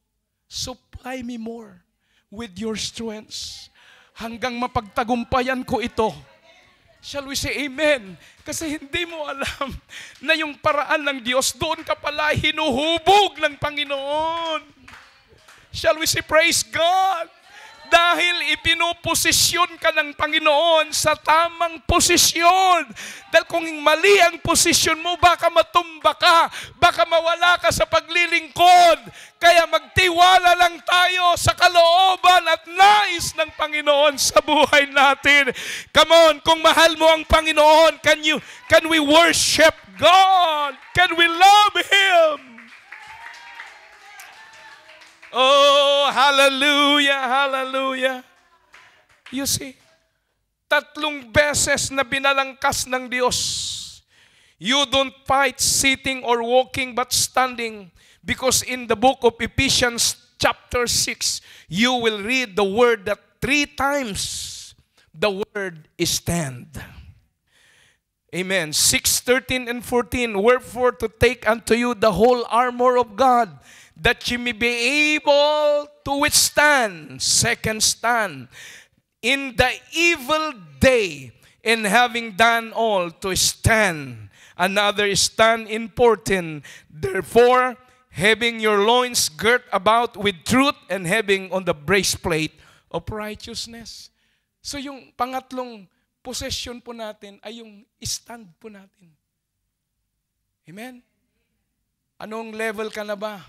supply me more with your strengths hanggang mapagtagumpayan ko ito. Shall we say amen? Kasi hindi mo alam na yung paraan ng Diyos, doon ka pala hinuhubog ng Panginoon. Shall we say praise God? Dahil ipinuposisyon ka ng Panginoon sa tamang posisyon. Dahil kung mali ang posisyon mo, baka matumba ka, baka mawala ka sa paglilingkod. Kaya magtiwala lang tayo sa kalooban at nais ng Panginoon sa buhay natin. Come on, kung mahal mo ang Panginoon, can we worship God? Can we love Him? Oh, hallelujah, hallelujah. You see, 3 beses na binalangkas ng Diyos. You don't fight sitting or walking but standing, because in the book of Ephesians chapter 6, you will read the word that 3 times the word is stand. Amen. 6:13 and 14, wherefore to take unto you the whole armor of God, that you may be able to withstand, second stand, in the evil day, and having done all, to stand. Another stand important. Therefore, having your loins girt about with truth, and having on the breastplate of righteousness. So yung pangatlong possession po natin ay yung stand po natin. Amen? Anong level ka na ba?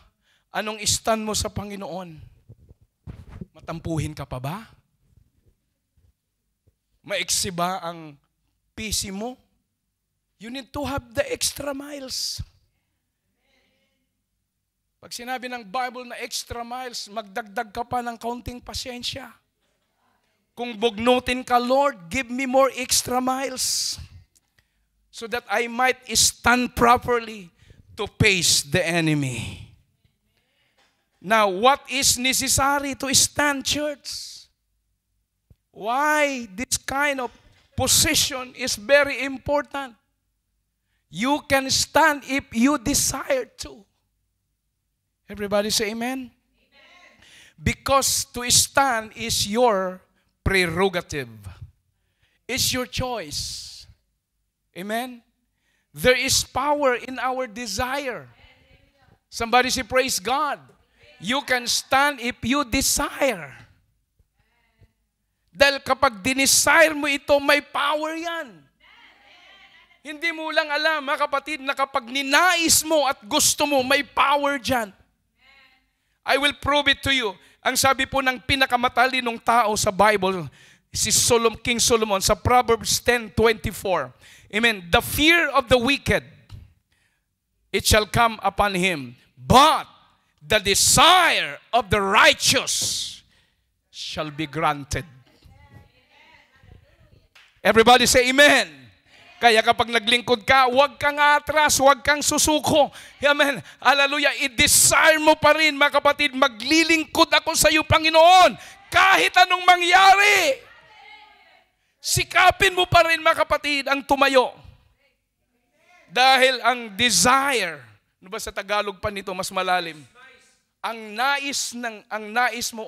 Anong stand mo sa Panginoon? Matampuhin ka pa ba? Maiksi ba ang PC mo. You need to have the extra miles. Pag sinabi ng Bible na extra miles, magdagdag ka pa ng kaunting pasyensya. Kung bugnutin ka, Lord, give me more extra miles so that I might stand properly to face the enemy. Now, what is necessary to stand, church? Why this kind of position is very important? You can stand if you desire to. Everybody say amen? Because to stand is your prerogative. It's your choice. Amen? There is power in our desire. Somebody say, praise God. You can stand if you desire. Dahil kapag dinesire mo ito, may power yan. Hindi mo lang alam, mga kapatid, na kapag ninais mo at gusto mo, may power dyan. I will prove it to you. Ang sabi po ng pinakamatalinong tao sa Bible, si King Solomon, sa Proverbs 10:24. Amen. The fear of the wicked, it shall come upon him. But the desire of the righteous shall be granted. Everybody say amen. Kaya kapag naglingkod ka, huwag kang atras, huwag kang susuko. Amen. Hallelujah. I-desire mo pa rin, mga kapatid, maglilingkod ako sa iyo, Panginoon. Kahit anong mangyari. Sikapin mo pa rin, mga kapatid, ang tumayo. Dahil ang desire, ano ba sa Tagalog pa nito, mas malalim? Ang nais mo,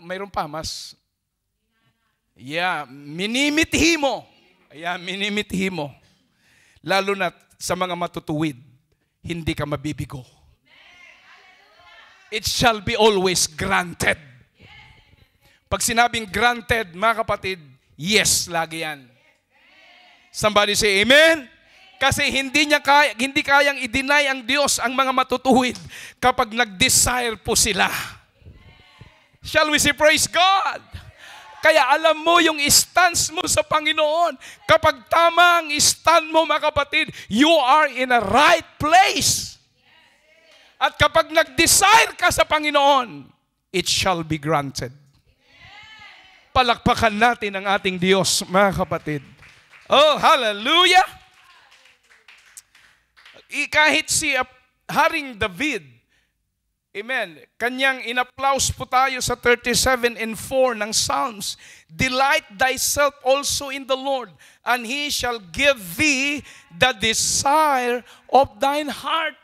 mayroon pa, mas... minimithi mo. Minimithi mo. Lalo na sa mga matutuwid, hindi ka mabibigo. It shall be always granted. Pag sinabing granted, mga kapatid, yes, lagi yan. Somebody say amen? Kasi hindi kayang i-deny ang Diyos ang mga matutuwid kapag nag-desire po sila. Shall we say praise God? Kaya alam mo yung stance mo sa Panginoon. Kapag tama ang stand mo, mga kapatid, you are in a right place. At kapag nag-desire ka sa Panginoon, it shall be granted. Palakpakan natin ang ating Diyos, mga kapatid. Oh, hallelujah! Kahit si Haring David, amen, kanyang in-applause po tayo sa 37:4 ng Psalms. Delight thyself also in the Lord, and He shall give thee the desire of thine heart.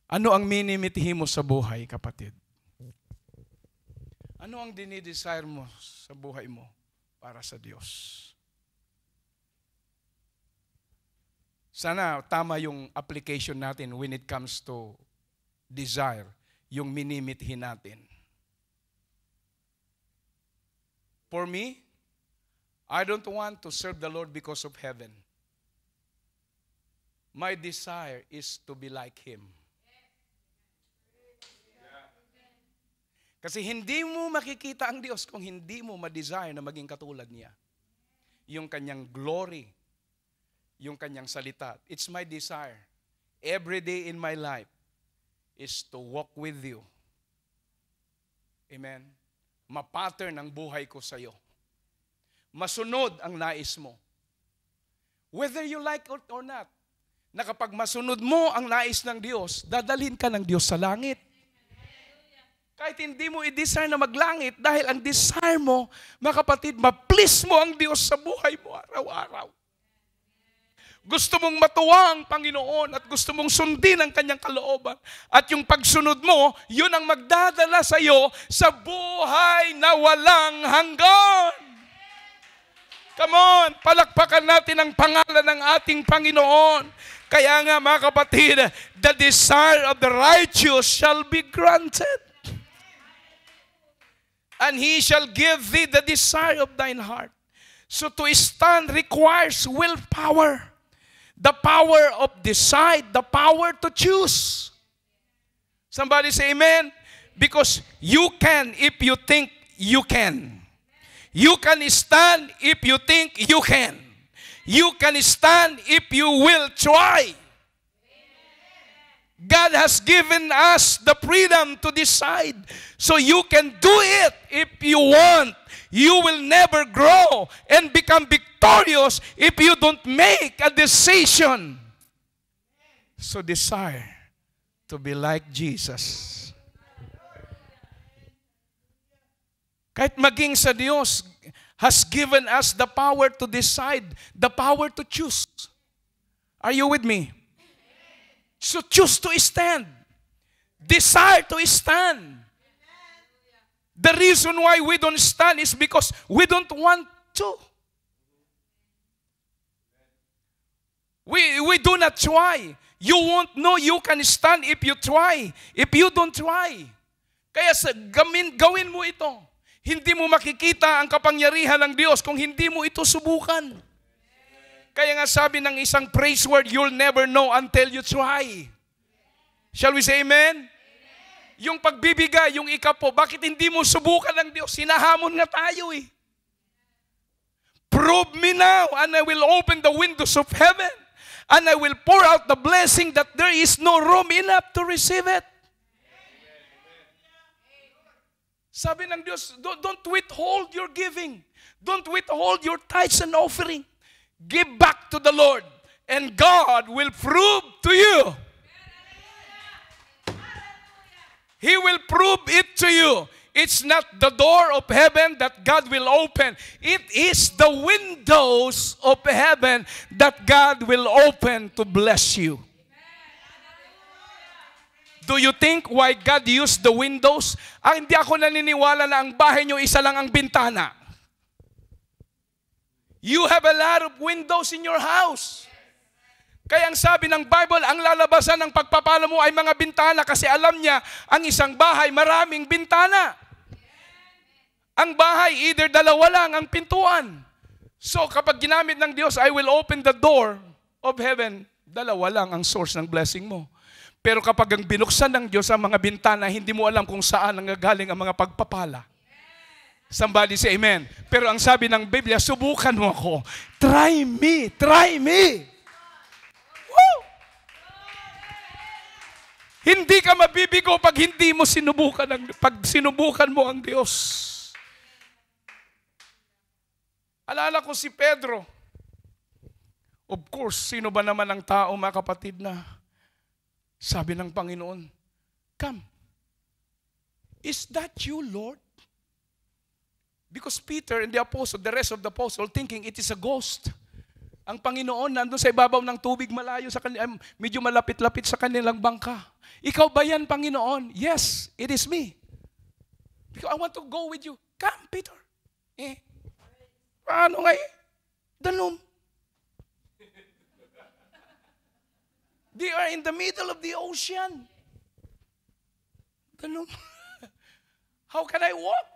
Ano ang minimithi mo sa buhay, kapatid? Ano ang dinidesire mo sa buhay mo para sa Diyos? Sana tama yung application natin when it comes to desire, yung minimithi natin. For me, I don't want to serve the Lord because of heaven. My desire is to be like Him. Kasi hindi mo makikita ang Diyos kung hindi mo ma-desire na maging katulad niya. Yung kanyang glory, yung kanyang salita. It's my desire. Every day in my life is to walk with you. Amen? Ma-pattern ang buhay ko sa iyo. Masunod ang nais mo. Whether you like it or not. Na kapag masunod mo ang nais ng Diyos, dadalhin ka ng Diyos sa langit. Kahit hindi mo i-desire na maglangit, dahil ang desire mo, mga kapatid, ma-please mo ang Diyos sa buhay mo araw-araw. Gusto mong matuwa ang Panginoon at gusto mong sundin ang kanyang kalooban. At yung pagsunod mo, yun ang magdadala sa iyo sa buhay na walang hanggan. Come on, palakpakan natin ang pangalan ng ating Panginoon. Kaya nga, mga kapatid, the desire of the righteous shall be granted. And He shall give thee the desire of thine heart. So to stand requires willpower. The power of decide, the power to choose. Somebody say amen. Because you can if you think you can. You can stand if you think you can. You can stand if you will try. God has given us the freedom to decide. So you can do it if you want. You will never grow and become victorious if you don't make a decision. So desire to be like Jesus. Kahit maging sa Diyos has given us the power to decide, the power to choose. Are you with me? So choose to stand. Desire to stand. The reason why we don't stand is because we don't want to. We do not try. You won't know you can stand if you try. If you don't try. Kaya gawin mo ito. Hindi mo makikita ang kapangyarihan ng Diyos kung hindi mo ito subukan. Kaya nga sabi ng isang praise word, you'll never know until you try. Shall we say amen? Yung pagbibigay, yung ikapo, bakit hindi mo subukan ng Diyos? Sinahamon nga tayo eh. Prove me now, and I will open the windows of heaven, and I will pour out the blessing that there is no room enough to receive it. Sabi ng Diyos, don't withhold your giving. Don't withhold your tithes and offering. Give back to the Lord, and God will prove to you. He will prove it to you. It's not the door of heaven that God will open. It is the windows of heaven that God will open to bless you. Do you think why God used the windows? Hindi ako naniniwala na ang bahay nyo isa lang ang bintana. You have a lot of windows in your house. Kaya ang sabi ng Bible, ang lalabasan ng pagpapala mo ay mga bintana kasi alam niya, ang isang bahay maraming bintana. Ang bahay, either dalawa lang ang pintuan. So kapag ginamit ng Diyos, I will open the door of heaven, dalawa lang ang source ng blessing mo. Pero kapag ang binuksan ng Diyos ang mga bintana, hindi mo alam kung saan ang gagaling ang mga pagpapala. Somebody say amen. Pero ang sabi ng Biblia, subukan mo ako. Try me, try me. Woo! Hindi ka mabibigo pag hindi mo sinubukan pag sinubukan mo ang Diyos. Alala ko si Pedro. Of course, sino ba naman ang tao, mga kapatid, na sabi ng Panginoon, come. Is that you, Lord? Because Peter and the apostle, the rest of the apostle, thinking it is a ghost. Ang Panginoon nandun sa ibabaw ng tubig, malayo sa kanila, medyo malapit-lapit sa kanilang bangka. Ikaw ba yan, Panginoon? Yes, it is me. Because I want to go with you. Come, Peter. Paano nga Danom. They are in the middle of the ocean. Danom. How can I walk?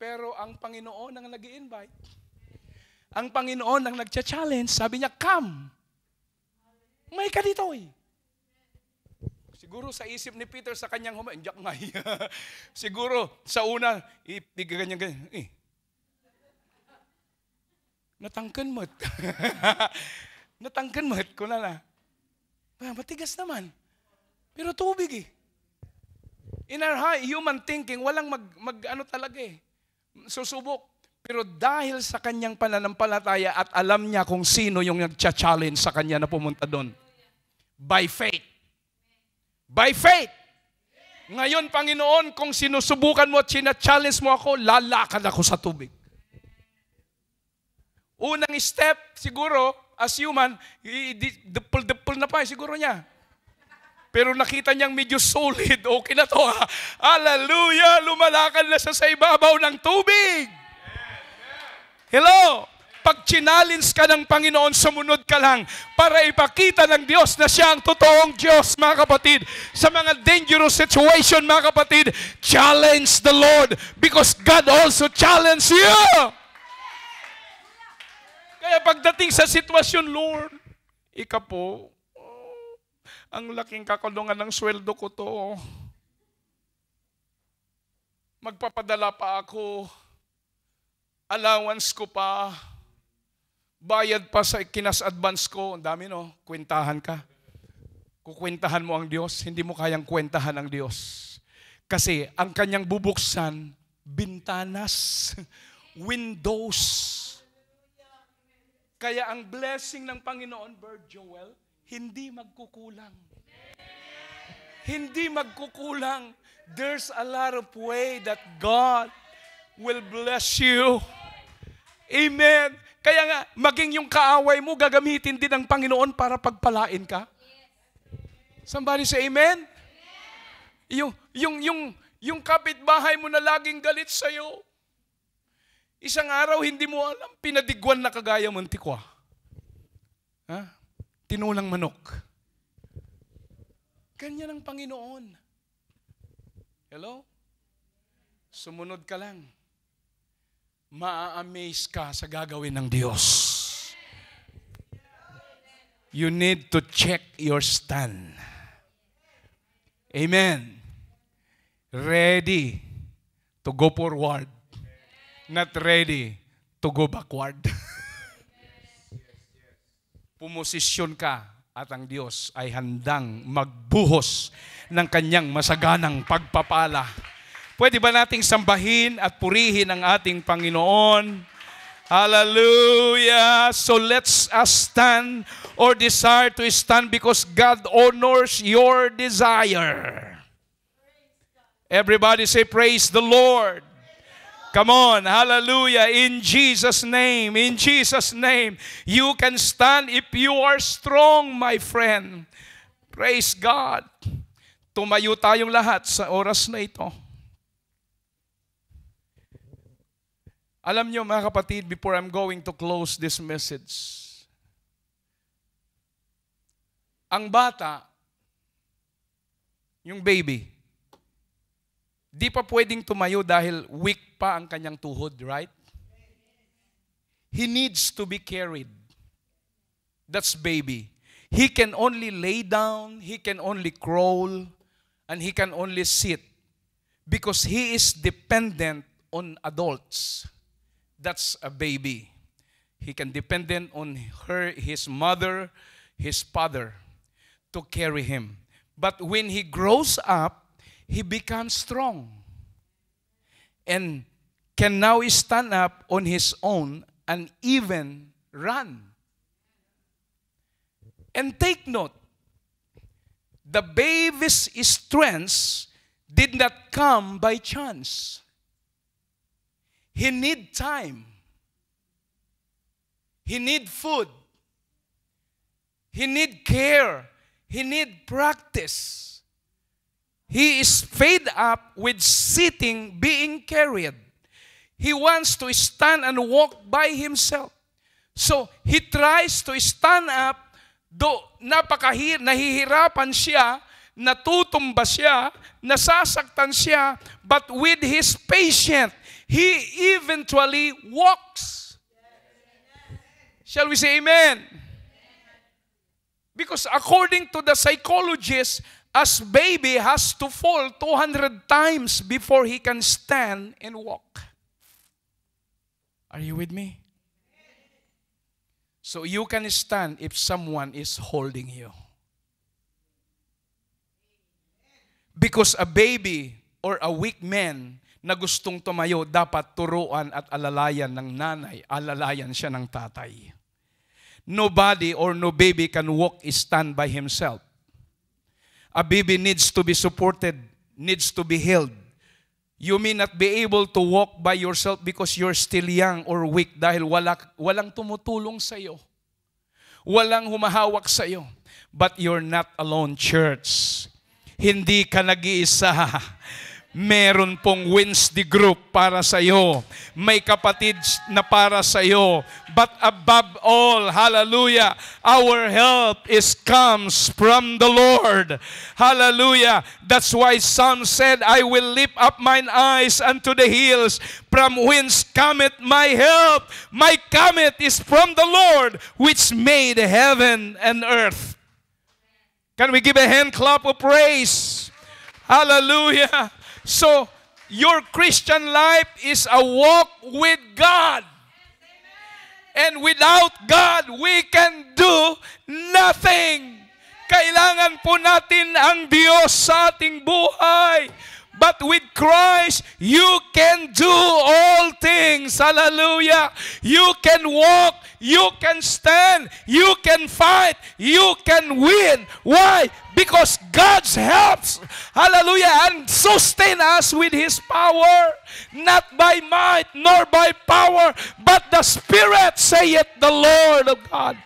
Pero ang Panginoon ang nag-i-invite. Ang Panginoon ang nag-challenge. Sabi niya, come. May ka dito eh. Siguro sa isip ni Peter sa kanyang humanyak nga. Siguro sa una, ganyan. Natangkan mo't. Natangkan mo't ko na. Matigas naman. Pero tubig eh. In our human thinking, walang mag-ano talaga eh. Susubok. Pero dahil sa kanyang pananampalataya at alam niya kung sino yung nag-challenge sa kanya na pumunta doon. By faith. By faith. Ngayon, Panginoon, kung sinusubukan mo at sina-challenge mo ako, lalakad ako sa tubig. Unang step, siguro, as human, depul na pa, siguro niya. Pero nakita niyang medyo solid, okay na to ha. Hallelujah! Lumalakad na siya sa ibabaw ng tubig. Hello! Pag challenge ka ng Panginoon, sumunod ka lang para ipakita ng Diyos na siya ang totoong Diyos, mga kapatid. Sa mga dangerous situation, mga kapatid, challenge the Lord because God also challenge you. Kaya pagdating sa sitwasyon, Lord, ika po, ang laking kakulungan ng sweldo ko to. magpapadala pa ako, allowance ko pa, bayad pa sa kinas-advance ko. Ang dami, no? Kwentahan ka. Kukwentahan mo ang Diyos, hindi mo kayang kwentahan ang Diyos. Kasi ang kanyang bubuksan, bintanas, windows. Kaya ang blessing ng Panginoon, Bird Joel, hindi magkukulang. Hindi magkukulang. There's a lot of way that God will bless you. Amen. Kaya nga, maging yung kaaway mo, gagamitin din ng Panginoon para pagpalain ka. Somebody say amen? Yung kapitbahay mo na laging galit sa'yo, isang araw hindi mo alam, pinadigwan na kagaya mong tikwa. Ha? Tinulang manok. Ganyan ang Panginoon. Hello? Sumunod ka lang. Ma-amaze ka sa gagawin ng Diyos. You need to check your stand. Amen. Ready to go forward. Not ready to go backward. Pumosisyon ka at ang Diyos ay handang magbuhos ng kanyang masaganang pagpapala. Pwede ba nating sambahin at purihin ang ating Panginoon? Hallelujah! So let's stand or desire to stand because God honors your desire. Everybody say, praise the Lord. Come on, hallelujah, in Jesus' name, in Jesus' name. You can stand if you are strong, my friend. Praise God. Tumayo tayong lahat sa oras na ito. Alam niyo mga kapatid, before I'm going to close this message, ang bata, yung baby, di pa pwedeng tumayo dahil weak pa ang kanyang tuhod, right? He needs to be carried. That's baby. He can only lay down, he can only crawl, and he can only sit because he is dependent on adults. That's a baby. He can dependent on his mother, his father to carry him. But when he grows up, he becomes strong and can now stand up on his own and even run. And take note, the baby's strength did not come by chance. He need time. He need food. He need care. He need practice. He is fed up with sitting, being carried. He wants to stand and walk by himself. So, he tries to stand up, though nahihirapan siya, natutumba siya, nasasaktan siya, but with his patience, he eventually walks. Shall we say amen? Because according to the psychologists, as baby has to fall 200 times before he can stand and walk. Are you with me? So you can stand if someone is holding you. Because a baby or a weak man na gustong tumayo, dapat turuan at alalayan ng nanay, alalayan siya ng tatay. Nobody or no baby can walk, stand by himself. A baby needs to be supported, needs to be held. You may not be able to walk by yourself because you're still young or weak dahil walang tumutulong sa iyo. Walang humahawak sa iyo. But you're not alone, church. Hindi ka nag-iisa. Meron pong Wednesday group para sa iyo. May kapatid na para sa iyo. But above all, hallelujah, our help comes from the Lord. Hallelujah. That's why Psalm said, I will lift up mine eyes unto the hills, from whence cometh my help. My cometh is from the Lord, which made heaven and earth. Can we give a hand clap of praise? Hallelujah. So, Your Christian life is a walk with God. And without God, we can do nothing. Kailangan po natin ang Diyos sa ating buhay. But with Christ, you can do all things. Hallelujah. You can walk, you can stand, you can fight, you can win. Why? Because God helps, hallelujah, and sustain us with His power. Not by might, nor by power, but the Spirit, saith the Lord of God.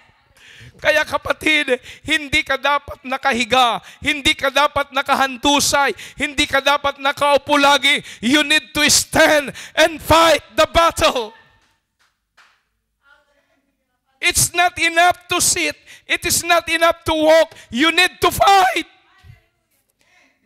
Kaya kapatid, hindi ka dapat nakahiga, hindi ka dapat nakahantusay, hindi ka dapat nakaupo lagi. You need to stand and fight the battle. It's not enough to sit. It is not enough to walk. You need to fight.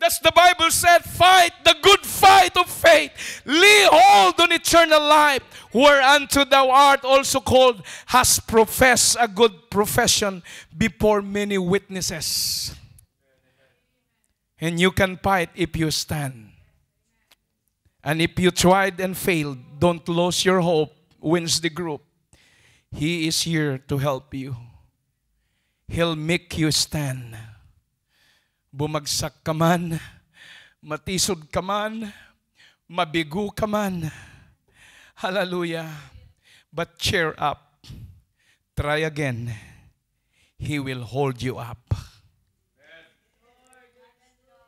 That's the Bible said, fight the good fight of faith. Lay hold on eternal life, whereunto thou art also called, hast professed a good profession before many witnesses. And you can fight if you stand. And if you tried and failed, don't lose your hope. Wins the group. He is here to help you. He'll make you stand. Bumagsak ka man, matisod ka man, mabigo ka man. Hallelujah. But cheer up. Try again. He will hold you up.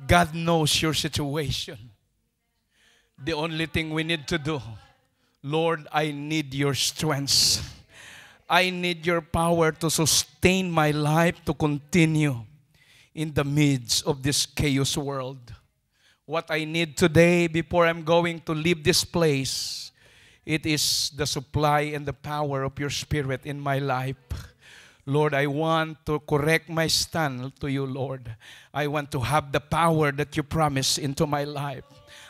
God knows your situation. The only thing we need to do, Lord, I need your strength. I need your power to sustain my life to continue in the midst of this chaos world. What I need today before I'm going to leave this place, it is the supply and the power of your Spirit in my life. Lord, I want to correct my stand to you, Lord. I want to have the power that you promise into my life.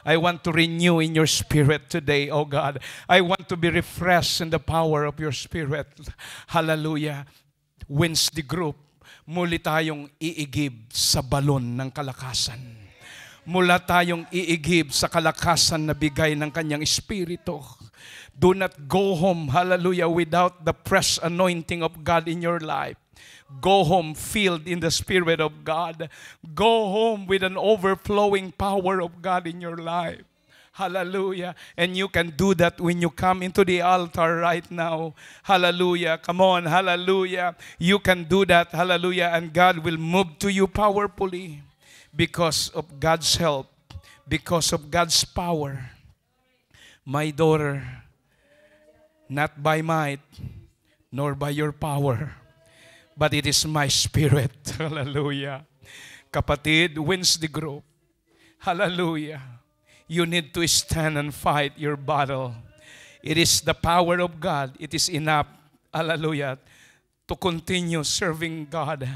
I want to renew in your Spirit today, oh God. I want to be refreshed in the power of your Spirit. Hallelujah. Wins the group. Muli tayong iigib sa balon ng kalakasan. Mula tayong iigib sa kalakasan na bigay ng kanyang Espiritu. Do not go home, hallelujah, without the fresh anointing of God in your life. Go home filled in the Spirit of God. Go home with an overflowing power of God in your life. Hallelujah. And you can do that when you come into the altar right now. Hallelujah. Come on. Hallelujah. You can do that. Hallelujah. And God will move to you powerfully because of God's help, because of God's power. My daughter, not by might, nor by your power, but it is my Spirit. Hallelujah. Kapatid, wins the group. Hallelujah. You need to stand and fight your battle. It is the power of God. It is enough, hallelujah, to continue serving God.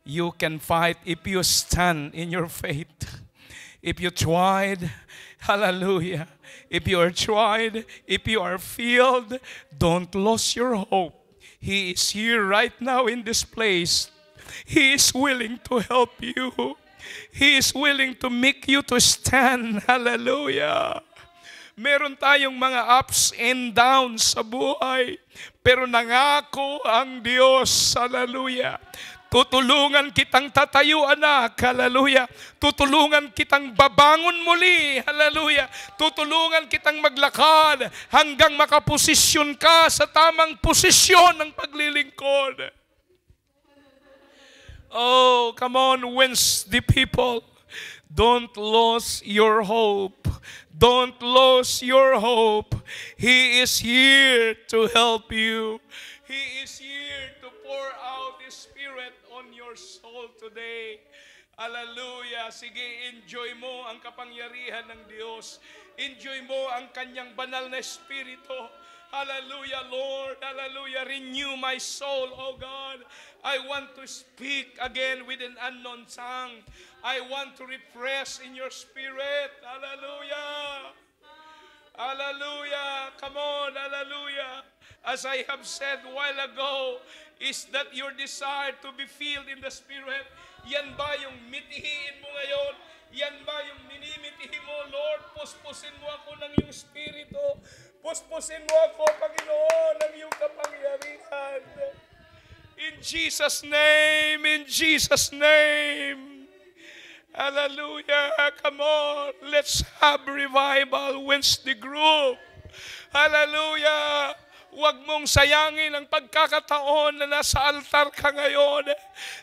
You can fight if you stand in your faith. If you tried, hallelujah. If you are tried, if you are filled, don't lose your hope. He is here right now in this place. He is willing to help you. He is willing to make you to stand. Hallelujah. Meron tayong mga ups and downs sa buhay. Pero nangako ang Diyos. Hallelujah. Tutulungan kitang tatayo, anak. Hallelujah. Tutulungan kitang babangon muli. Hallelujah. Tutulungan kitang maglakad hanggang makaposisyon ka sa tamang posisyon ng paglilingkod. Oh, come on, wins the people. Don't lose your hope. Don't lose your hope. He is here to help you. He is here to pour out His Spirit on your soul today. Hallelujah. Sige, enjoy mo ang kapangyarihan ng Diyos. Enjoy mo ang kanyang banal na Espiritu. Hallelujah, Lord. Hallelujah. Renew my soul, oh God. I want to speak again with an unknown tongue. I want to refresh in your Spirit. Hallelujah. Hallelujah. Come on. Hallelujah. As I have said a while ago, is that your desire to be filled in the Spirit? Yan ba yung mitihiin mo ngayon? Yan ba yung minimitihi mo, Lord? Puspusin mo ako ng iyong Espiritu. Puspusin mo ako, Panginoon, ng iyong kapangyarihan. In Jesus' name, in Jesus' name. Hallelujah. Come on. Let's have revival. Wednesday group. Hallelujah. Huwag mong sayangin ang pagkakataon na nasa altar ka ngayon.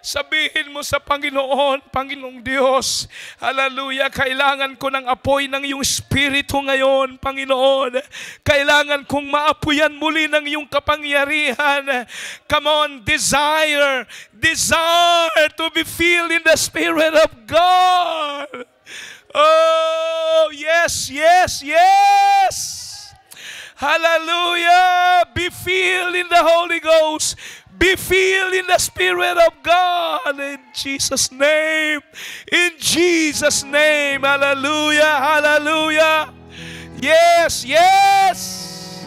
Sabihin mo sa Panginoon, Panginoong Diyos, hallelujah, kailangan ko ng apoy ng iyong Espiritu ngayon, Panginoon. Kailangan kong maapuyan muli ng iyong kapangyarihan. Come on, desire to be filled in the Spirit of God. Oh, yes, yes, yes. Hallelujah! Be filled in the Holy Ghost. Be filled in the Spirit of God. In Jesus' name. In Jesus' name. Hallelujah! Hallelujah! Yes! Yes!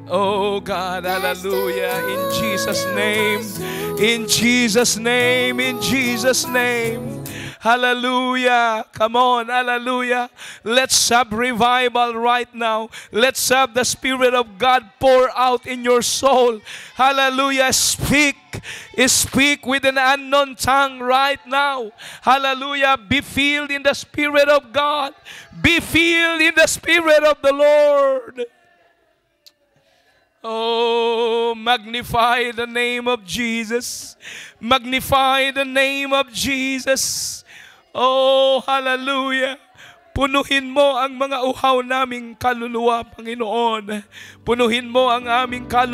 Oh God, hallelujah. In Jesus' name. In Jesus' name. In Jesus' name. Hallelujah. Come on, hallelujah. Let's have revival right now. Let's have the Spirit of God pour out in your soul. Hallelujah. Speak with an unknown tongue right now. Hallelujah. Be filled in the Spirit of God. Be filled in the Spirit of the Lord. Oh, magnify the name of Jesus. Magnify the name of Jesus. Oh, hallelujah. Punuhin mo ang mga uhaw naming kaluluwa, Panginoon. Punuhin mo ang aming kaluluwa.